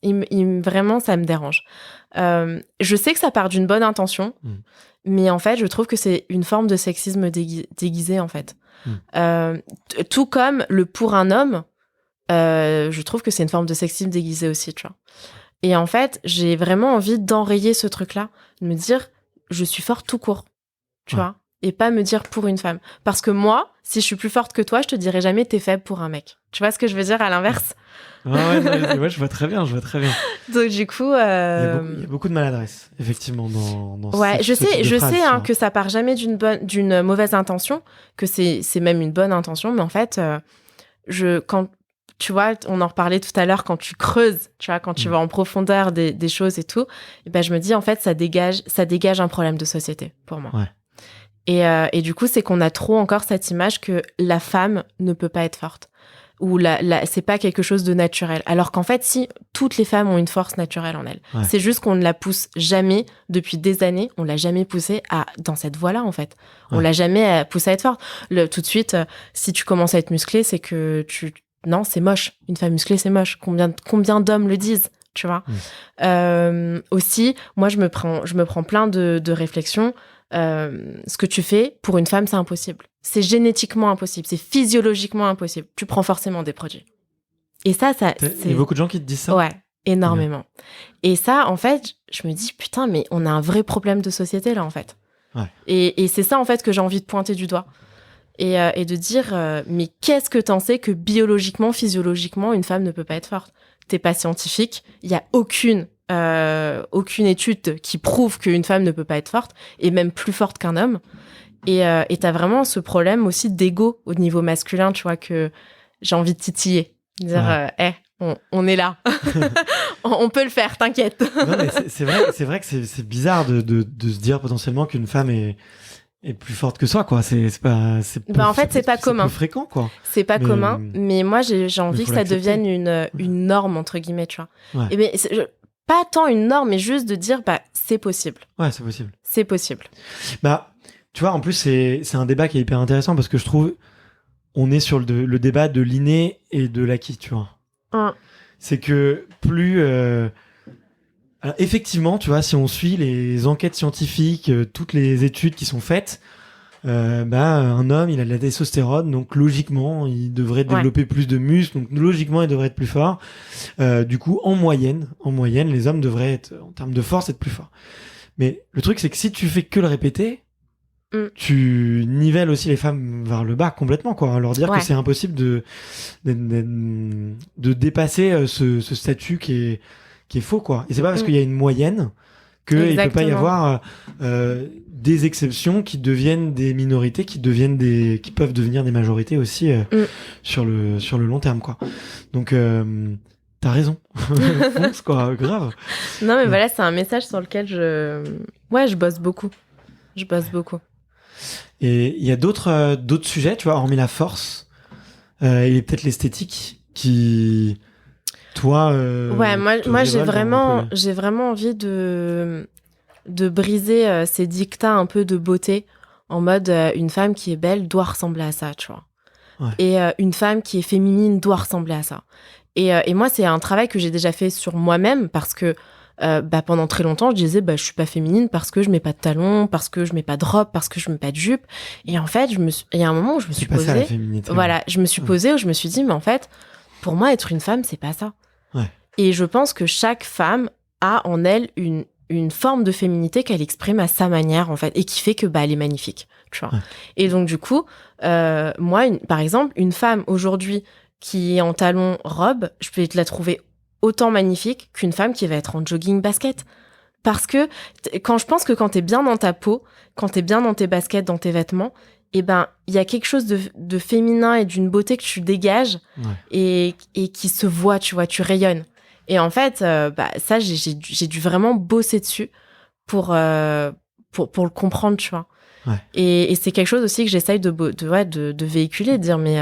Vraiment, ça me dérange. Je sais que ça part d'une bonne intention, mais en fait, je trouve que c'est une forme de sexisme déguisé, en fait. Tout comme le pour un homme, je trouve que c'est une forme de sexisme déguisé aussi, tu vois. Et en fait, j'ai vraiment envie d'enrayer ce truc-là, de me dire, je suis forte tout court, tu vois, et pas me dire pour une femme. Parce que moi, si je suis plus forte que toi, je te dirai jamais t'es faible pour un mec. Tu vois ce que je veux dire à l'inverse? Ouais, je vois très bien. Donc du coup, il y a beaucoup de maladresse, effectivement, dans ouais, ce type de je phrase, sais tu vois. que ça part jamais d'une mauvaise intention, que c'est même une bonne intention, mais en fait, quand tu vois, on en reparlait tout à l'heure, quand tu creuses, tu vois, quand tu vas en profondeur des choses et tout, et ben je me dis en fait ça dégage un problème de société pour moi. Ouais. Et du coup, c'est qu'on a trop encore cette image que la femme ne peut pas être forte. Ou c'est pas quelque chose de naturel. Alors qu'en fait, si, toutes les femmes ont une force naturelle en elles. Ouais. C'est juste qu'on ne la pousse jamais, depuis des années, on l'a jamais poussée dans cette voie-là, en fait. On l'a jamais poussée à être forte. Tout de suite, si tu commences à être musclé, c'est que non, c'est moche. Une femme musclée, c'est moche. Combien d'hommes le disent, tu vois? Aussi, moi, je me prends plein de réflexions. Ce que tu fais, pour une femme, c'est impossible. C'est génétiquement impossible. C'est physiologiquement impossible. Tu prends forcément des produits. Et ça Il y a beaucoup de gens qui te disent ça? Ouais, énormément. Et ça, en fait, je me dis, putain, mais on a un vrai problème de société, là, en fait. Ouais. Et c'est ça, en fait, que j'ai envie de pointer du doigt. Et de dire, mais qu'est-ce que t'en sais que biologiquement, physiologiquement, une femme ne peut pas être forte? T'es pas scientifique. Il y a aucune étude qui prouve qu'une femme ne peut pas être forte, et même plus forte qu'un homme. Et t'as vraiment ce problème aussi d'ego au niveau masculin, tu vois, que j'ai envie de titiller. Dire, on est là. On peut le faire, t'inquiète. Non, mais c'est vrai que c'est bizarre de se dire potentiellement qu'une femme est plus forte que soi, quoi. C'est pas peu fréquent, quoi. C'est pas commun, mais moi j'ai envie que ça devienne une norme, entre guillemets, tu vois. Ouais. Et mais pas tant une norme, mais juste de dire, c'est possible. Ouais, c'est possible. C'est possible. Bah, tu vois, en plus, c'est un débat qui est hyper intéressant parce que je trouve on est sur le débat de l'inné et de l'acquis, tu vois. C'est que plus... Alors, effectivement, tu vois, si on suit les enquêtes scientifiques, toutes les études qui sont faites, un homme, il a de la testostérone, donc logiquement, il devrait développer plus de muscles, donc logiquement, il devrait être plus fort. Du coup, en moyenne, les hommes devraient être, en termes de force, être plus forts. Mais le truc, c'est que si tu fais que le répéter, tu nivelles aussi les femmes vers le bas complètement, quoi. Leur dire que c'est impossible de dépasser ce statut qui est faux, quoi. Et c'est pas parce qu'il y a une moyenne qu'il peut pas y avoir des exceptions qui deviennent des minorités, qui peuvent devenir des majorités aussi sur le long terme, quoi. Donc t'as raison. Fonce, quoi, grave. Non, mais voilà, c'est un message sur lequel je bosse beaucoup. Et il y a d'autres sujets, tu vois, hormis la force et peut-être l'esthétique qui... Toi, moi j'ai vraiment envie de briser ces dictats un peu de beauté, en mode une femme qui est belle doit ressembler à ça, tu vois. Ouais. Et une femme qui est féminine doit ressembler à ça. Et moi, c'est un travail que j'ai déjà fait sur moi-même, parce que pendant très longtemps, je disais je suis pas féminine parce que je mets pas de talons, parce que je mets pas de robe, parce que je mets pas de jupe. Et en fait, il y a un moment où je me suis posée, je me suis posée, où je me suis dit, mais en fait, pour moi, être une femme, c'est pas ça. Ouais. Et je pense que chaque femme a en elle une forme de féminité qu'elle exprime à sa manière, en fait, et qui fait que elle est magnifique, tu vois. Ouais. Et donc, du coup, moi, par exemple, une femme aujourd'hui qui est en talons robe, je peux te la trouver autant magnifique qu'une femme qui va être en jogging basket. Parce que quand t'es bien dans ta peau, quand t'es bien dans tes baskets, dans tes vêtements, il y a quelque chose de féminin et d'une beauté que tu dégages et qui se voit, tu vois, tu rayonnes. Et en fait, ça, j'ai dû vraiment bosser dessus pour le comprendre, tu vois. Ouais. Et c'est quelque chose aussi que j'essaye de véhiculer, de dire, mais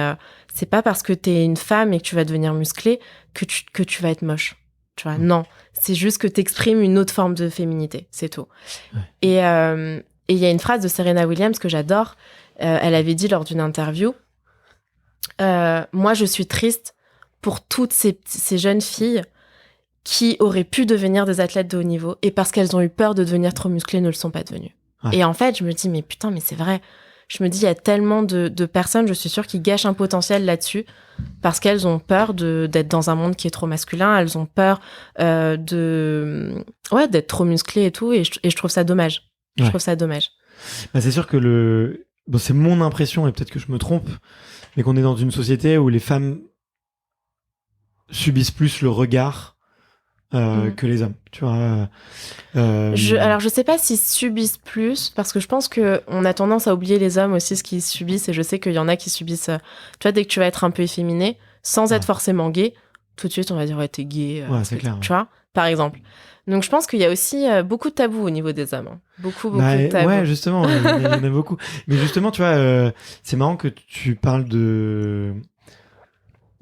c'est pas parce que t'es une femme et que tu vas devenir musclée que tu vas être moche. Tu vois, non. C'est juste que t'exprimes une autre forme de féminité, c'est tout. Ouais. Et il y a une phrase de Serena Williams que j'adore. Elle avait dit lors d'une interview, moi, je suis triste pour toutes ces jeunes filles qui auraient pu devenir des athlètes de haut niveau et parce qu'elles ont eu peur de devenir trop musclées, ne le sont pas devenues. Ouais. Et en fait, je me dis, mais putain, mais c'est vrai. Je me dis, il y a tellement de personnes, je suis sûre, qui gâchent un potentiel là-dessus parce qu'elles ont peur d'être dans un monde qui est trop masculin, elles ont peur d'être trop musclées et tout, et je trouve ça dommage. Je trouve ça dommage. Bah, c'est sûr que c'est mon impression, et peut-être que je me trompe, mais qu'on est dans une société où les femmes subissent plus le regard que les hommes, tu vois. Alors, je sais pas s'ils subissent plus, parce que je pense qu'on a tendance à oublier les hommes aussi, ce qu'ils subissent, et je sais qu'il y en a qui subissent... tu vois, dès que tu vas être un peu efféminé, sans être forcément gay, tout de suite, on va dire, ouais, t'es gay. C'est clair. Tu vois, par exemple. Donc, je pense qu'il y a aussi beaucoup de tabous au niveau des hommes. Hein. Beaucoup de tabous. Ouais, justement, il y en a beaucoup. Mais justement, tu vois, c'est marrant que tu parles de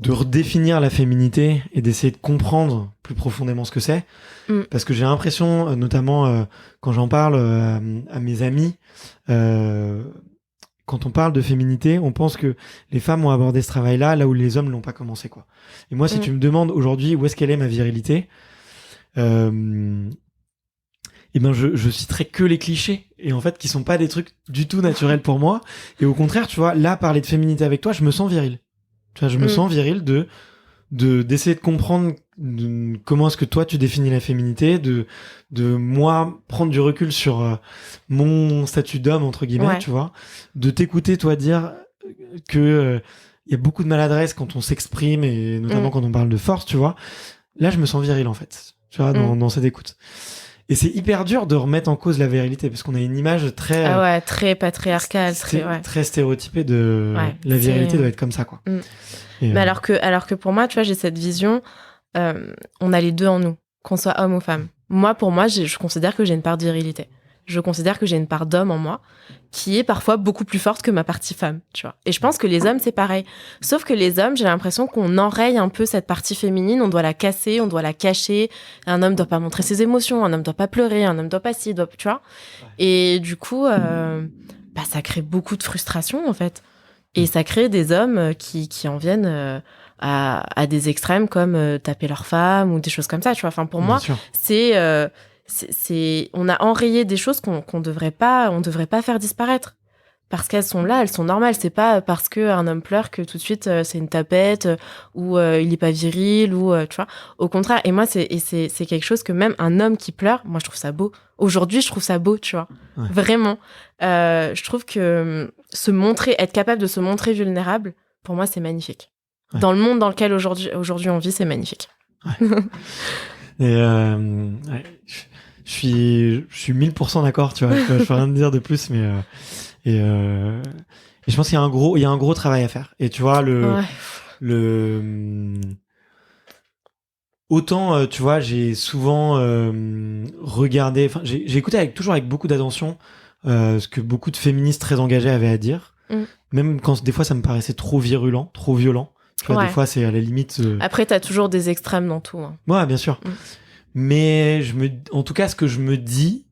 redéfinir la féminité et d'essayer de comprendre plus profondément ce que c'est. Parce que j'ai l'impression, notamment quand j'en parle à mes amis, quand on parle de féminité, on pense que les femmes ont abordé ce travail-là là où les hommes l'ont pas commencé, quoi. Et moi, si tu me demandes aujourd'hui où est-ce qu'elle est ma virilité, et ben je citerai que les clichés, et en fait qui sont pas des trucs du tout naturels pour moi. Et au contraire, tu vois, là, parler de féminité avec toi, je me sens viril. Tu vois, je me sens viril d'essayer de comprendre comment est-ce que toi tu définis la féminité, de moi prendre du recul sur mon statut d'homme entre guillemets, tu vois, de t'écouter toi dire que y a beaucoup de maladresse quand on s'exprime, et notamment quand on parle de force, tu vois. Là, je me sens viril en fait, tu vois, dans cette écoute. Et c'est hyper dur de remettre en cause la virilité, parce qu'on a une image très très patriarcale, très stéréotypée de la virilité doit être comme ça, quoi. Mais alors que pour moi, tu vois, j'ai cette vision, on a les deux en nous, qu'on soit homme ou femme. Moi, pour moi, je considère que j'ai une part de virilité. Je considère que j'ai une part d'homme en moi qui est parfois beaucoup plus forte que ma partie femme, tu vois. Et je pense que les hommes, c'est pareil. Sauf que les hommes, j'ai l'impression qu'on enraye un peu cette partie féminine, on doit la casser, on doit la cacher. Un homme doit pas montrer ses émotions, un homme doit pas pleurer, un homme doit pas tu vois. Et du coup, ça crée beaucoup de frustration, en fait. Et ça crée des hommes qui en viennent à des extrêmes comme taper leur femme ou des choses comme ça, tu vois. Enfin, pour moi, on a enrayé des choses qu'on devrait pas faire disparaître, parce qu'elles sont là, elles sont normales. C'est pas parce que un homme pleure que tout de suite c'est une tapette ou il est pas viril, ou tu vois. Au contraire. Et moi, c'est quelque chose que même un homme qui pleure, moi je trouve ça beau. Aujourd'hui, je trouve ça beau, tu vois. Vraiment. Je trouve que être capable de se montrer vulnérable, pour moi, c'est magnifique. Dans le monde dans lequel aujourd'hui on vit, c'est magnifique. Et je suis 1000% d'accord, tu vois. Je peux rien te dire de plus, mais et je pense qu'il y a un gros travail à faire. Et tu vois, autant, tu vois, j'ai souvent regardé, enfin, j'ai écouté toujours avec beaucoup d'attention ce que beaucoup de féministes très engagées avaient à dire, même quand des fois ça me paraissait trop virulent, trop violent. Tu vois, des fois c'est à la limite. Après, t'as toujours des extrêmes dans tout. Hein. Ouais, bien sûr. Mais en tout cas, ce que je me dis,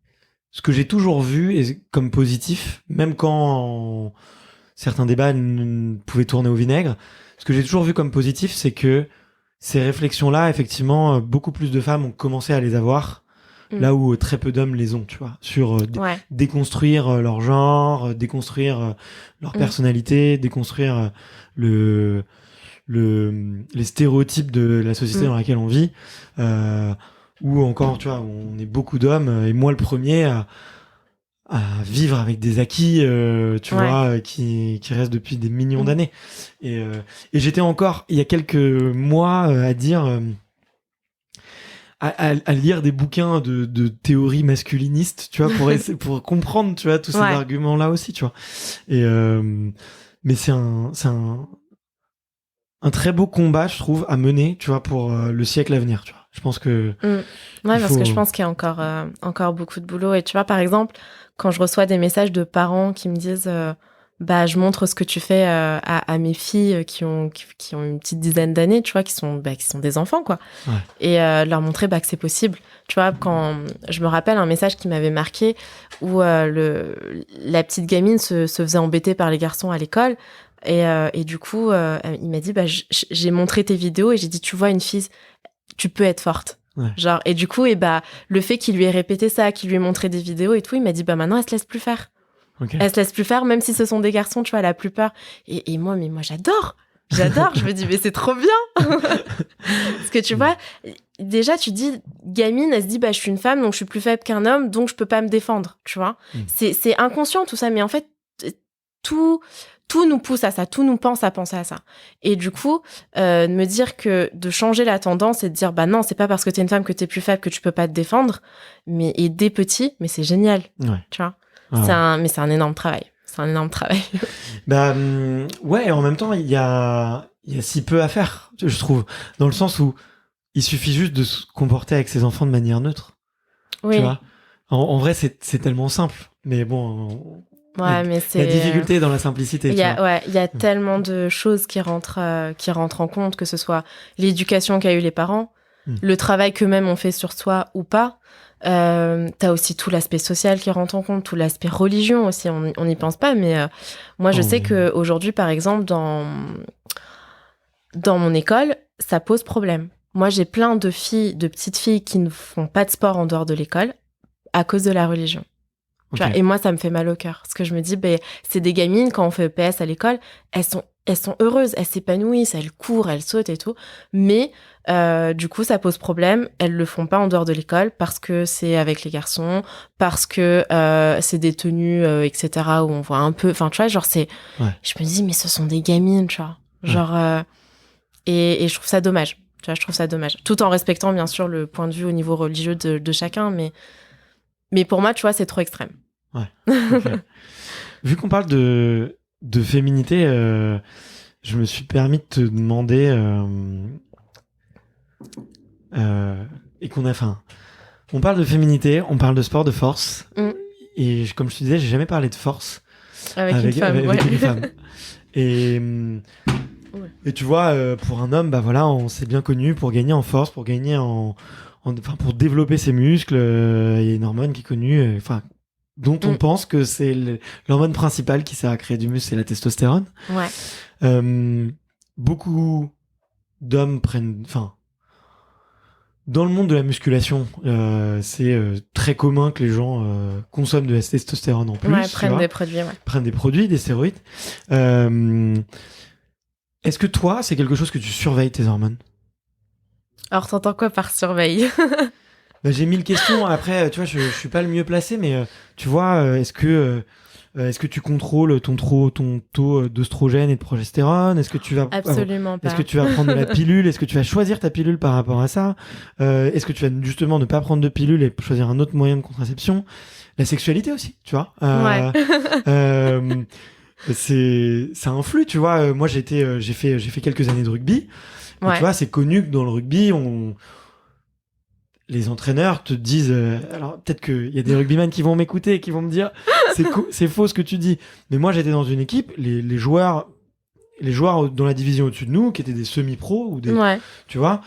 ce que j'ai toujours vu et comme positif, même quand certains débats pouvaient tourner au vinaigre, ce que j'ai toujours vu comme positif, c'est que ces réflexions-là, effectivement, beaucoup plus de femmes ont commencé à les avoir, là où très peu d'hommes les ont, tu vois, sur déconstruire leur genre, déconstruire leur personnalité, déconstruire les stéréotypes de la société dans laquelle on vit, ou encore, tu vois, on est beaucoup d'hommes, et moi le premier à vivre avec des acquis, tu vois, qui restent depuis des millions d'années. Et j'étais encore, il y a quelques mois, à dire, à lire des bouquins de théorie masculiniste, tu vois, pour comprendre, tu vois, tous ces arguments-là aussi, tu vois. Et mais c'est un très beau combat, je trouve, à mener, tu vois, pour le siècle à venir, tu vois. Je pense que parce que je pense qu'il y a encore beaucoup de boulot. Et tu vois, par exemple, quand je reçois des messages de parents qui me disent je montre ce que tu fais à mes filles qui ont une petite dizaine d'années, tu vois, qui sont des enfants, quoi. Et leur montrer que c'est possible. Tu vois, quand je me rappelle un message qui m'avait marqué où la petite gamine se faisait embêter par les garçons à l'école. Et du coup, il m'a dit, j'ai montré tes vidéos et j'ai dit, tu vois, une fille, tu peux être forte. Ouais. Genre, et du coup, le fait qu'il lui ait répété ça, qu'il lui ait montré des vidéos et tout, il m'a dit, maintenant, elle se laisse plus faire. Okay. Elle se laisse plus faire, même si ce sont des garçons, tu vois, elle a plus peur. Et moi, j'adore. Je me dis, mais c'est trop bien. Parce que tu vois, déjà, tu dis, gamine, elle se dit, je suis une femme, donc je suis plus faible qu'un homme, donc je peux pas me défendre, tu vois. C'est inconscient, tout ça, mais en fait, tout nous pousse à ça, tout nous pense à penser à ça. Et du coup, me dire que de changer la tendance et de dire, non, c'est pas parce que t'es une femme que t'es plus faible que tu peux pas te défendre, et dès petit, mais c'est génial, tu vois. Mais c'est un énorme travail. C'est un énorme travail. Ouais, en même temps, il y a si peu à faire, je trouve. Dans le sens où il suffit juste de se comporter avec ses enfants de manière neutre. Oui. Tu vois, en vrai, c'est tellement simple. Mais bon, mais c'est... la difficulté dans la simplicité. Il y a tellement de choses qui rentrent en compte, que ce soit l'éducation qu'a eu les parents, le travail qu'eux-mêmes ont fait sur soi ou pas. T'as aussi tout l'aspect social qui rentre en compte, tout l'aspect religion aussi, on n'y pense pas, mais moi je sais qu'aujourd'hui, par exemple, dans mon école, ça pose problème. Moi j'ai plein de petites filles qui ne font pas de sport en dehors de l'école à cause de la religion. Tu vois, et moi ça me fait mal au cœur, parce que je me dis, c'est des gamines, quand on fait EPS à l'école, elles sont heureuses, elles s'épanouissent, elles courent, elles sautent et tout, mais du coup ça pose problème, elles le font pas en dehors de l'école parce que c'est avec les garçons, parce que c'est des tenues etc. où on voit un peu, enfin tu vois, genre je me dis, mais ce sont des gamines, tu vois, genre et je trouve ça dommage, tu vois, je trouve ça dommage, tout en respectant bien sûr le point de vue au niveau religieux de chacun, mais pour moi, tu vois, c'est trop extrême. Ouais. Okay. Vu qu'on parle de féminité, je me suis permis de te demander et on parle de féminité, on parle de sport de force, et comme je te disais, j'ai jamais parlé de force avec une femme. Et tu vois, pour un homme, on s'est bien connu pour gagner en force, pour gagner pour développer ses muscles. Il y a une hormone qui est connue, dont on pense que c'est l'hormone principale qui sert à créer du muscle, c'est la testostérone. Ouais. Beaucoup d'hommes dans le monde de la musculation, c'est très commun que les gens consomment de la testostérone en plus. Ouais, prennent des produits, prennent des produits, des stéroïdes. Est-ce que toi, c'est quelque chose que tu surveilles, tes hormones ? Alors, t'entends quoi par surveille ? J'ai 1000 questions. Après, tu vois, je suis pas le mieux placé, mais tu vois, est-ce que tu contrôles ton taux d'œstrogène et de progestérone ? Est-ce que tu vas absolument pas. Est-ce que tu vas prendre de la pilule ? Est-ce que tu vas choisir ta pilule par rapport à ça ? Est-ce que tu vas justement ne pas prendre de pilule et choisir un autre moyen de contraception ? La sexualité aussi, tu vois. Ça influe, tu vois. Moi, j'ai fait quelques années de rugby. Et tu vois, c'est connu que dans le rugby, les entraîneurs te disent, alors peut-être qu'il y a des rugbyman qui vont m'écouter et qui vont me dire, c'est faux ce que tu dis. Mais moi, j'étais dans une équipe, les joueurs dans la division au-dessus de nous, qui étaient des semi-pros ou des, tu vois.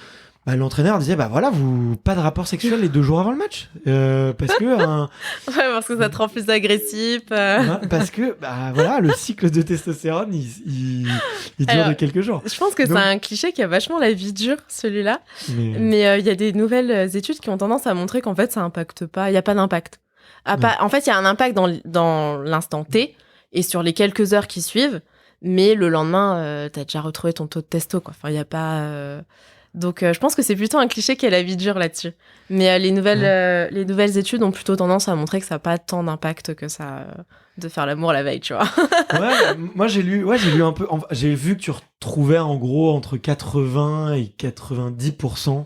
L'entraîneur disait, pas de rapport sexuel les 2 jours avant le match. Parce que parce que ça te rend plus agressif. Parce que, le cycle de testostérone, il dure de quelques jours. Je pense que c'est un cliché qui a vachement la vie dure, celui-là. Mais il y a des nouvelles études qui ont tendance à montrer qu'en fait, ça impacte pas. Il n'y a pas d'impact. En fait, il y a un impact dans l'instant T et sur les quelques heures qui suivent. Mais le lendemain, t'as déjà retrouvé ton taux de testo, quoi. Enfin, il n'y a pas... Donc, je pense que c'est plutôt un cliché qui a la vie dure là-dessus. Mais les nouvelles études ont plutôt tendance à montrer que ça n'a pas tant d'impact que ça de faire l'amour la veille, tu vois. Moi j'ai lu un peu. J'ai vu que tu retrouvais en gros entre 80 et 90%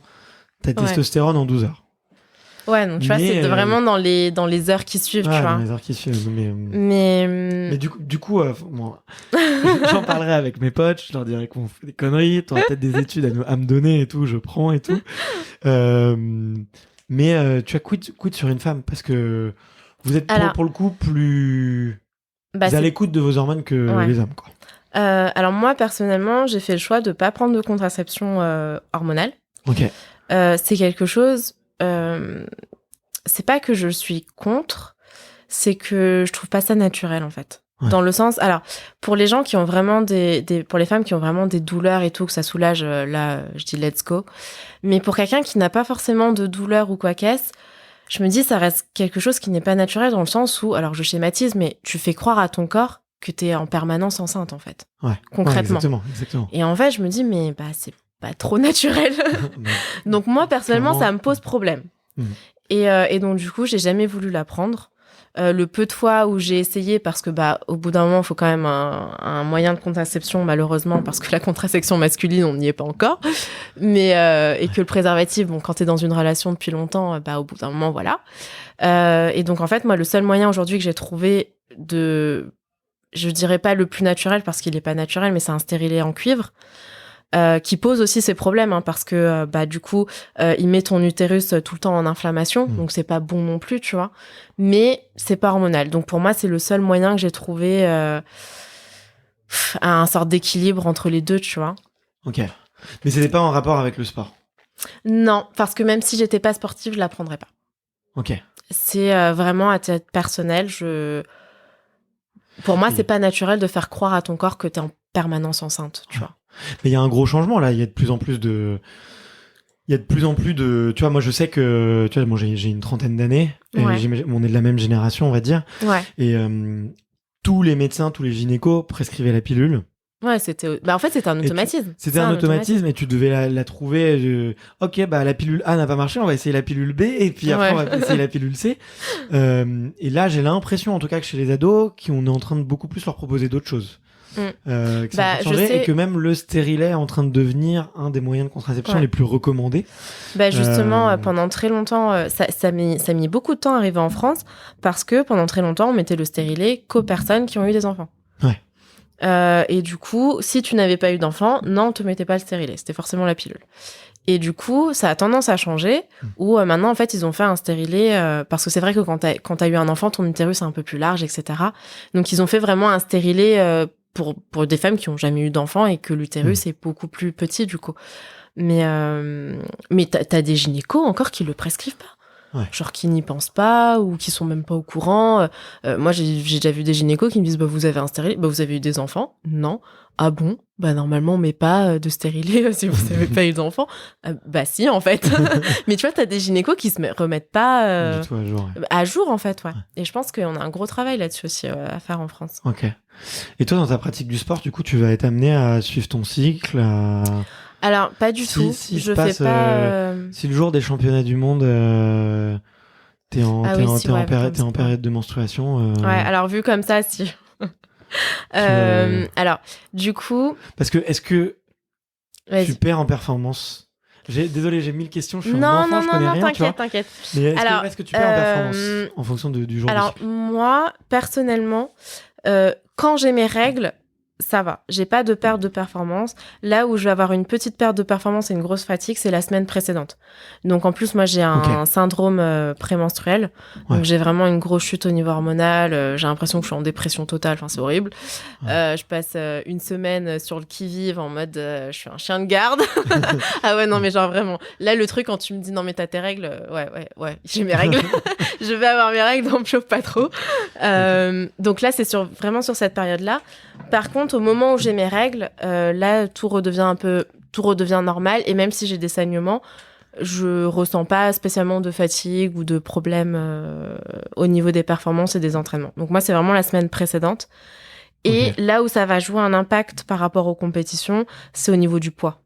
ta testostérone en 12 heures. Ouais, donc tu vois, c'est vraiment dans les heures qui suivent, tu vois. Dans les heures qui suivent. Mais du coup, j'en parlerai avec mes potes, je leur dirai qu'on fait des conneries, t'auras peut-être des études à me donner et tout, je prends et tout. Mais tu as quid sur une femme, parce que vous êtes pour le coup plus à l'écoute de vos hormones que les hommes, quoi. Alors moi, personnellement, j'ai fait le choix de pas prendre de contraception hormonale. Ok. C'est quelque chose... c'est pas que je suis contre, c'est que je trouve pas ça naturel en fait. Ouais. Dans le sens, alors, pour les gens qui ont vraiment pour les femmes qui ont vraiment des douleurs et tout, que ça soulage, là, je dis let's go. Mais pour quelqu'un qui n'a pas forcément de douleur ou quoi qu'est-ce, je me dis, ça reste quelque chose qui n'est pas naturel dans le sens où, alors je schématise, mais tu fais croire à ton corps que t'es en permanence enceinte, en fait. Ouais. Concrètement. Ouais, exactement. Et en fait, je me dis, mais c'est pas trop naturel. Donc moi, personnellement, Clairement. ça me pose problème. Mmh. Et donc, du coup, j'ai jamais voulu la prendre. Le peu de fois où j'ai essayé, parce que au bout d'un moment, il faut quand même un moyen de contraception, malheureusement, parce que la contraception masculine, on n'y est pas encore. Mais et que le préservatif, bon, quand t'es dans une relation depuis longtemps, au bout d'un moment, voilà. Et donc, en fait, moi, le seul moyen aujourd'hui que j'ai trouvé je dirais pas le plus naturel, parce qu'il est pas naturel, mais c'est un stérilet en cuivre. Qui pose aussi ses problèmes, hein, parce que du coup il met ton utérus tout le temps en inflammation, donc c'est pas bon non plus, tu vois, mais c'est pas hormonal. Donc pour moi c'est le seul moyen que j'ai trouvé un sorte d'équilibre entre les deux, tu vois. Ok, mais c'était pas en rapport avec le sport? Non, parce que même si j'étais pas sportive, je la prendrais pas. Ok. C'est vraiment à titre personnel, pour moi c'est pas naturel de faire croire à ton corps que t'es en permanence enceinte, tu vois. Mais il y a un gros changement là, il y a de plus en plus de... Tu vois, moi je sais que... Tu vois, moi j'ai une trentaine d'années, et Ouais. on est de la même génération, on va dire. Ouais. Et tous les médecins, tous les gynécos prescrivaient la pilule. Ouais, c'était... en fait, c'était un automatisme. C'était un automatisme et tu devais la trouver... Ok, la pilule A n'a pas marché, on va essayer la pilule B, et puis après on va essayer la pilule C. Et là, j'ai l'impression, en tout cas, que chez les ados, qu'on est en train de beaucoup plus leur proposer d'autres choses. Que ça a changé, et que même le stérilet est en train de devenir un des moyens de contraception les plus recommandés. Justement, pendant très longtemps, ça a mis beaucoup de temps à arriver en France, parce que pendant très longtemps, on mettait le stérilet qu'aux personnes qui ont eu des enfants. Ouais. Et du coup, si tu n'avais pas eu d'enfant, non, on te mettait pas le stérilet, c'était forcément la pilule. Et du coup, ça a tendance à changer, où maintenant, en fait, ils ont fait un stérilet, parce que c'est vrai que quand t'as eu un enfant, ton utérus est un peu plus large, etc. Donc, ils ont fait vraiment un stérilet pour des femmes qui ont jamais eu d'enfant et que l'utérus est beaucoup plus petit, du coup. Mais t'as des gynécos encore qui le prescrivent pas. Ouais. Genre qui n'y pensent pas ou qui sont même pas au courant. Moi, j'ai déjà vu des gynécos qui me disent vous avez un stérilet, vous avez eu des enfants? Non. Ah bon? Normalement on met pas de stérilet si vous avez pas eu d'enfants. Si en fait. Mais tu vois, t'as des gynécos qui se remettent pas du tout à jour. À jour en fait, ouais. Et je pense qu'on a un gros travail là-dessus aussi à faire en France. Ok. Et toi, dans ta pratique du sport, du coup, tu vas être amené à suivre ton cycle, Alors, pas du tout. Je fais pas... Si le jour des championnats du monde, t'es en période de menstruation... Ouais, alors vu comme ça, si. Alors, du coup... Parce que, est-ce que Vas-y. tu perds en performance? Désolé, j'ai 1000 questions, je suis un enfant, je connais rien, tu vois. t'inquiète. Mais est-ce que tu perds en performance en fonction du jour? Alors, moi, personnellement, quand j'ai mes règles, ça va. J'ai pas de perte de performance. Là où je vais avoir une petite perte de performance et une grosse fatigue, c'est la semaine précédente. Donc, en plus, moi, j'ai un syndrome prémenstruel. Donc, j'ai vraiment une grosse chute au niveau hormonal. J'ai l'impression que je suis en dépression totale. Enfin, c'est horrible. Je passe une semaine sur le qui-vive en mode je suis un chien de garde. Ah ouais, non, mais genre vraiment. Là, le truc, quand tu me dis non, mais t'as tes règles, ouais, j'ai mes règles. Je vais avoir mes règles, donc me chauffe pas trop. Donc là, c'est vraiment sur cette période-là. Par contre, au moment où j'ai mes règles, là, tout redevient normal. Et même si j'ai des saignements, je ressens pas spécialement de fatigue ou de problème au niveau des performances et des entraînements. Donc moi, c'est vraiment la semaine précédente. Et là où ça va jouer un impact par rapport aux compétitions, c'est au niveau du poids.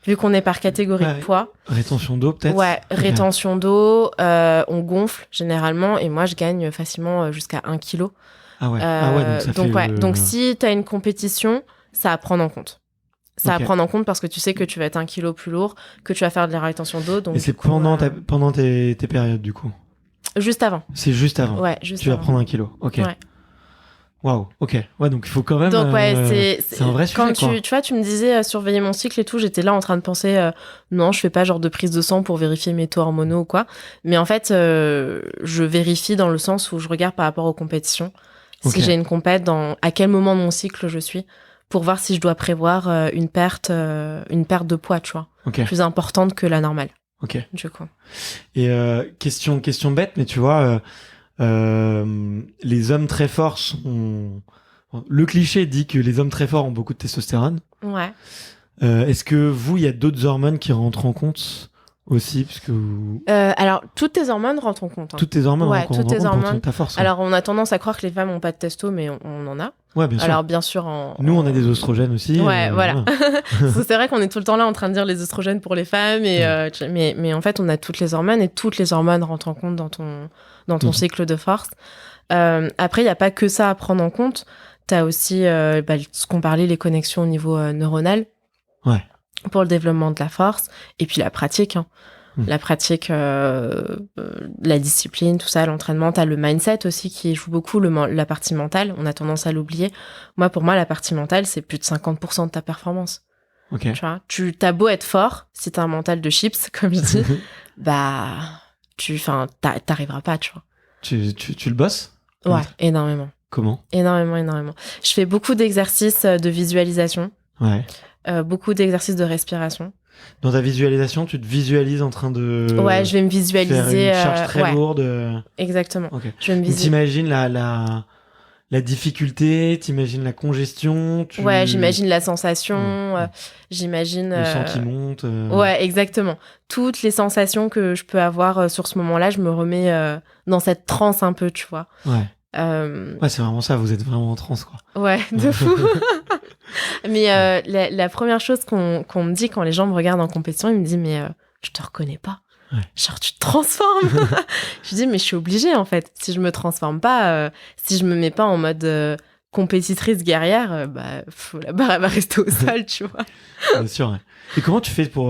Vu qu'on est par catégorie de poids. Rétention d'eau, peut-être? Ouais, rétention d'eau, on gonfle généralement. Et moi, je gagne facilement jusqu'à 1 kilo. Ah ouais, donc si t'as une compétition, ça à prendre en compte. Ça à prendre en compte parce que tu sais que tu vas être 1 kilo plus lourd, que tu vas faire de la rétention d'eau. Donc, et c'est pendant tes périodes, du coup? Juste avant. C'est juste avant? Ouais, juste tu avant. vas prendre 1 kilo, ok. Ouais. Waouh, ok. Ouais, donc il faut quand même... Donc c'est un vrai sujet, quand quoi. tu vois, tu me disais surveiller mon cycle et tout, j'étais là en train de penser non, je fais pas genre de prise de sang pour vérifier mes taux hormonaux ou quoi. Mais en fait, je vérifie dans le sens où je regarde par rapport aux compétitions. Si j'ai une compète, à quel moment de mon cycle je suis, pour voir si je dois prévoir une perte de poids, tu vois, plus importante que la normale. Ok. Du coup. Et question bête, mais tu vois, les hommes très forts sont... Le cliché dit que les hommes très forts ont beaucoup de testostérone. Ouais. Est-ce que vous, il y a d'autres hormones qui rentrent en compte aussi, puisque alors, toutes tes hormones rentrent en compte. Hein. Toutes tes hormones Ouais, rentrent toutes tes en compte hormones. pour ta force. Alors, on a tendance à croire que les femmes n'ont pas de testo, mais on en a. Ouais, bien sûr. Alors, bien sûr, nous, on a des oestrogènes aussi. Ouais, voilà. Parce que c'est vrai qu'on est tout le temps là en train de dire les oestrogènes pour les femmes, mais en fait, on a toutes les hormones et toutes les hormones rentrent en compte dans ton cycle de force. Après, il n'y a pas que ça à prendre en compte. Tu as aussi ce qu'on parlait, les connexions au niveau neuronal. Ouais. Pour le développement de la force. Et puis la pratique. Hein. La pratique, la discipline, tout ça, l'entraînement. T'as le mindset aussi qui joue beaucoup, la partie mentale. On a tendance à l'oublier. Pour moi, la partie mentale, c'est plus de 50% de ta performance. Ok. Tu vois, t'as beau être fort, si t'as un mental de chips, comme je dis, t'arriveras pas, tu vois. Tu le bosses ? Ouais, énormément. Comment ? Énormément. Je fais beaucoup d'exercices de visualisation. Ouais. Beaucoup d'exercices de respiration. Dans ta visualisation, tu te visualises en train de... Ouais, je vais me visualiser... faire une charge très lourde. Exactement. Okay. Je vais me visualiser... T'imagines la difficulté, t'imagines la congestion. Ouais, j'imagine la sensation, j'imagine... Le sang qui monte. Ouais, exactement. Toutes les sensations que je peux avoir sur ce moment-là, je me remets dans cette transe un peu, tu vois. Ouais. Ouais, c'est vraiment ça, vous êtes vraiment en transe, quoi. Ouais, de fou. Mais la première chose qu'on me dit quand les gens me regardent en compétition, ils me disent mais je te reconnais pas. Ouais. Genre tu te transformes. Je dis mais je suis obligée en fait. Si je me transforme pas, si je me mets pas en mode compétitrice guerrière, la barre elle va rester au sol, tu vois. Bien sûr. Ouais. Et comment tu fais pour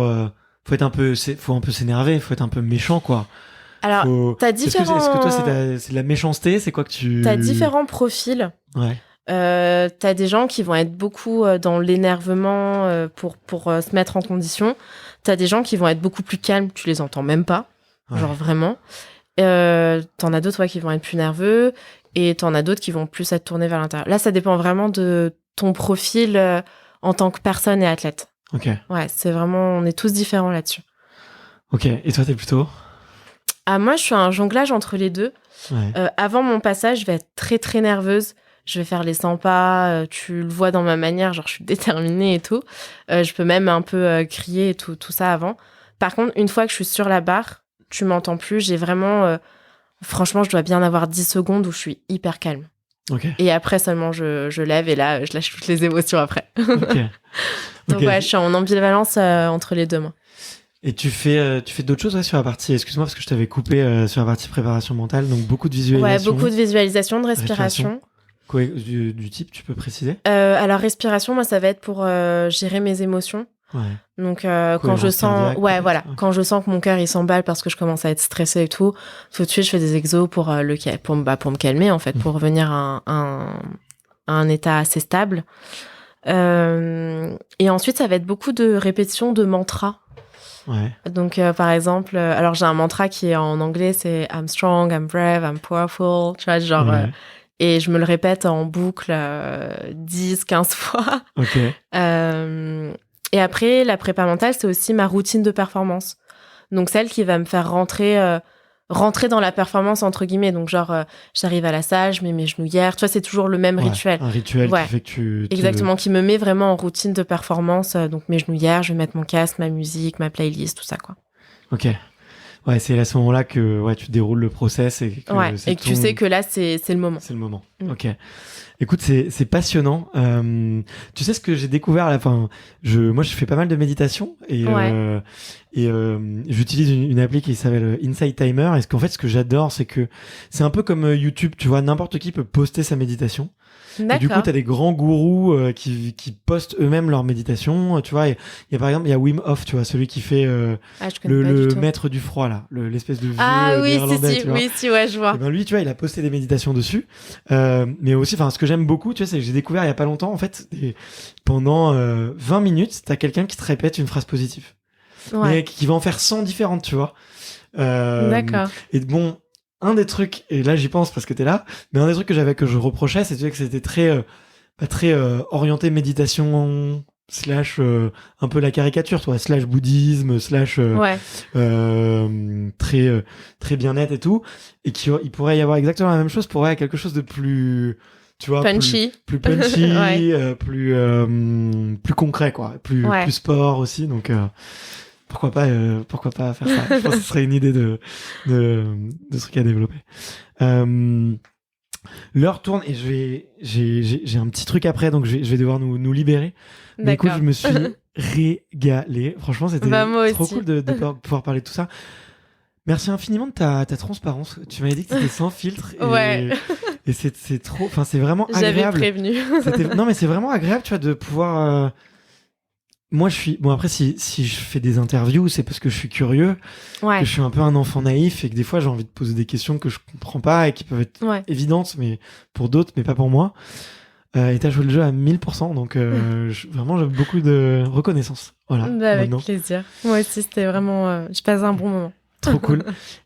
faut un peu s'énerver, faut être un peu méchant, quoi. Alors, t'as différents... Est-ce que toi, c'est de la méchanceté ? C'est quoi que tu... T'as différents profils. Ouais. T'as des gens qui vont être beaucoup dans l'énervement pour se mettre en condition. T'as des gens qui vont être beaucoup plus calmes, tu les entends même pas. Ouais. Genre vraiment. T'en as d'autres qui vont être plus nerveux. Et t'en as d'autres qui vont plus être tournés vers l'intérieur. Là, ça dépend vraiment de ton profil en tant que personne et athlète. Ok. Ouais, c'est vraiment... On est tous différents là-dessus. Ok. Et toi, t'es plutôt... moi, je suis un jonglage entre les deux. Ouais. Avant mon passage, je vais être très, très nerveuse. Je vais faire les 100 pas. Tu le vois dans ma manière, genre, je suis déterminée et tout. Je peux même un peu crier et tout ça avant. Par contre, une fois que je suis sur la barre, tu m'entends plus. J'ai vraiment... franchement, je dois bien avoir 10 secondes où je suis hyper calme. Okay. Et après seulement, je lève et là, je lâche toutes les émotions après. Okay. Donc ouais, je suis en ambivalence entre les deux, moi. Et tu fais d'autres choses sur la partie, excuse-moi parce que je t'avais coupé sur la partie préparation mentale, donc beaucoup de visualisation. Ouais, beaucoup de visualisation, de respiration. Quoi, du type, tu peux préciser ? Alors respiration, moi ça va être pour gérer mes émotions. Ouais. Donc quand je sens, quand je sens que mon cœur il s'emballe parce que je commence à être stressée et tout de suite je fais des exos pour me calmer en fait, pour revenir à un état assez stable. Et ensuite ça va être beaucoup de répétitions de mantras. Ouais. Donc, par exemple, alors j'ai un mantra qui est en anglais, c'est I'm strong, I'm brave, I'm powerful. Tu vois, genre, et je me le répète en boucle 10, 15 fois. Ok. Et après, la prépa mentale, c'est aussi ma routine de performance. Donc, celle qui va me faire rentrer dans la performance, entre guillemets. Donc, genre, j'arrive à la salle, je mets mes genouillères. Tu vois, c'est toujours le même rituel. Un rituel qui fait que tu... Exactement, qui me met vraiment en routine de performance. Donc, mes genouillères, je vais mettre mon casque, ma musique, ma playlist, tout ça, quoi. Ok. Ouais, c'est à ce moment-là que tu déroules le process et que, tu sais que là, c'est le moment. C'est le moment. Ok. Écoute, c'est passionnant. Tu sais ce que j'ai découvert à la fin. Moi, je fais pas mal de méditation et j'utilise une appli qui s'appelle Insight Timer. Et ce que j'adore, c'est que c'est un peu comme YouTube. Tu vois, n'importe qui peut poster sa méditation. Et du coup, t'as des grands gourous qui postent eux-mêmes leur méditation. Tu vois, il y a par exemple, il y a Wim Hof, tu vois, celui qui fait le maître du froid là, l'espèce de vieux néerlandais. Ouais, je vois. Et ben lui, tu vois, il a posté des méditations dessus. Mais aussi, enfin, ce que j'aime beaucoup, tu vois, c'est que j'ai découvert il y a pas longtemps, en fait, pendant 20 minutes, t'as quelqu'un qui te répète une phrase positive, mais qui va en faire 100 différentes, tu vois. D'accord. Et bon. Un des trucs, et là j'y pense parce que t'es là, mais un des trucs que je reprochais, c'est que c'était très orienté méditation slash un peu la caricature, toi, slash bouddhisme, slash très très bien-être et tout, et il pourrait y avoir exactement la même chose, pourrait y avoir quelque chose de plus, tu vois, punchy, plus punchy, plus concret, quoi, plus sport aussi, donc pourquoi pas faire ça. Je pense que ce serait une idée de truc à développer. L'heure tourne et j'ai un petit truc après, donc je vais devoir nous libérer. Mais écoute, je me suis régalé. Franchement, c'était trop cool de pouvoir parler de tout ça. Merci infiniment de ta transparence. Tu m'avais dit que c'était sans filtre. Et c'est trop. Enfin, c'est vraiment agréable. J'avais prévenu. Non, mais c'est vraiment agréable, tu vois, de pouvoir. Moi, je suis. Bon, après, si je fais des interviews, c'est parce que je suis curieux, que je suis un peu un enfant naïf et que des fois, j'ai envie de poser des questions que je comprends pas et qui peuvent être évidentes, mais pour d'autres, mais pas pour moi. Et t'as joué le jeu à 1000%, donc vraiment, j'ai beaucoup de reconnaissance. Voilà. Avec plaisir. Moi aussi, c'était vraiment. Je passe un bon moment. Trop cool.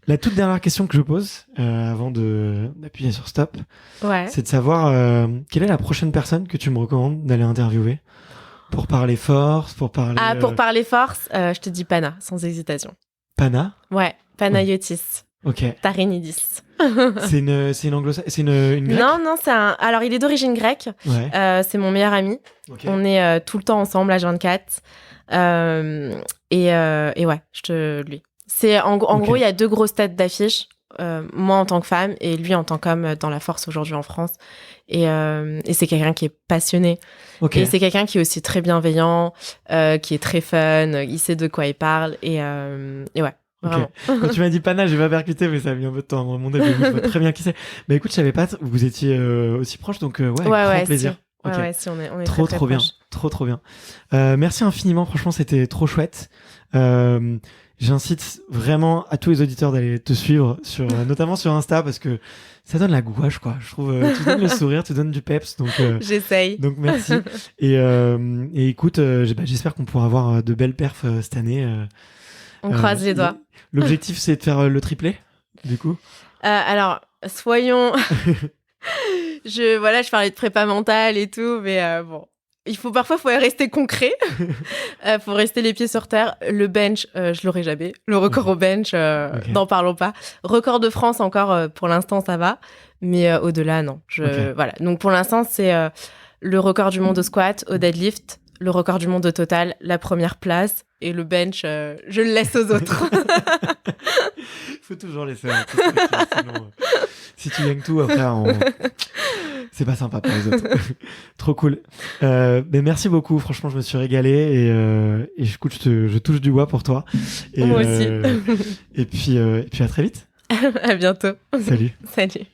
La toute dernière question que je pose, avant d'appuyer sur stop, c'est de savoir quelle est la prochaine personne que tu me recommandes d'aller interviewer pour parler force, pour parler... pour parler force, je te dis Pana, sans hésitation. Pana ? Ouais, Panayotis. Ok. Tarinidis. C'est une anglo-saxonne, c'est une grecque ? Non, alors il est d'origine grecque. C'est mon meilleur ami. Okay. On est tout le temps ensemble, H24. Lui. C'est en gros, il y a 2 grosses têtes d'affiche. Moi en tant que femme et lui en tant qu'homme dans la force aujourd'hui en France. Et c'est quelqu'un qui est passionné. Okay. Et c'est quelqu'un qui est aussi très bienveillant, qui est très fun, il sait de quoi il parle. Et ouais. Vraiment. Okay. Quand tu m'as dit Pana, j'ai pas percuté, mais ça a mis un peu de temps à me remonter. Je vois très bien qui c'est. Mais écoute, je savais pas, vous étiez aussi proches, donc grand plaisir. Si. Okay. Si, on est trop très bien. Trop bien. Merci infiniment, franchement, c'était trop chouette. J'incite vraiment à tous les auditeurs d'aller te suivre, notamment sur Insta, parce que ça donne la gouache, quoi. Je trouve, tu donnes le sourire, tu donnes du peps. Donc, j'essaye. Donc, merci. Et écoute, j'espère qu'on pourra avoir de belles perfs cette année. On croise les doigts. L'objectif, c'est de faire le triplé, du coup. Alors, soyons... je parlais de prépa mentale et tout, mais bon... Parfois, faut rester concret. Faut rester les pieds sur terre. Le bench, je l'aurai jamais. Le record au bench, n'en parlons pas. Record de France encore, pour l'instant, ça va. Mais au-delà, non. Voilà. Donc, pour l'instant, c'est le record du monde au squat, au deadlift, le record du monde au total, la première place. Et le bench, je le laisse aux autres. Faut toujours laisser un peu. Sinon, si tu gagnes tout, après, c'est pas sympa pour les autres. Trop cool. Mais merci beaucoup. Franchement, je me suis régalé et écoute, je touche du bois pour toi. Et, moi aussi. et puis à très vite. À bientôt. Salut. Salut.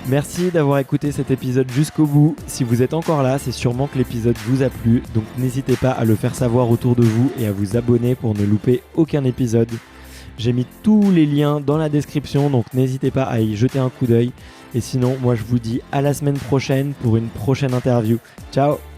Merci d'avoir écouté cet épisode jusqu'au bout. Si vous êtes encore là, c'est sûrement que l'épisode vous a plu. Donc n'hésitez pas à le faire savoir autour de vous et à vous abonner pour ne louper aucun épisode. J'ai mis tous les liens dans la description, donc n'hésitez pas à y jeter un coup d'œil. Et sinon, moi je vous dis à la semaine prochaine pour une prochaine interview. Ciao!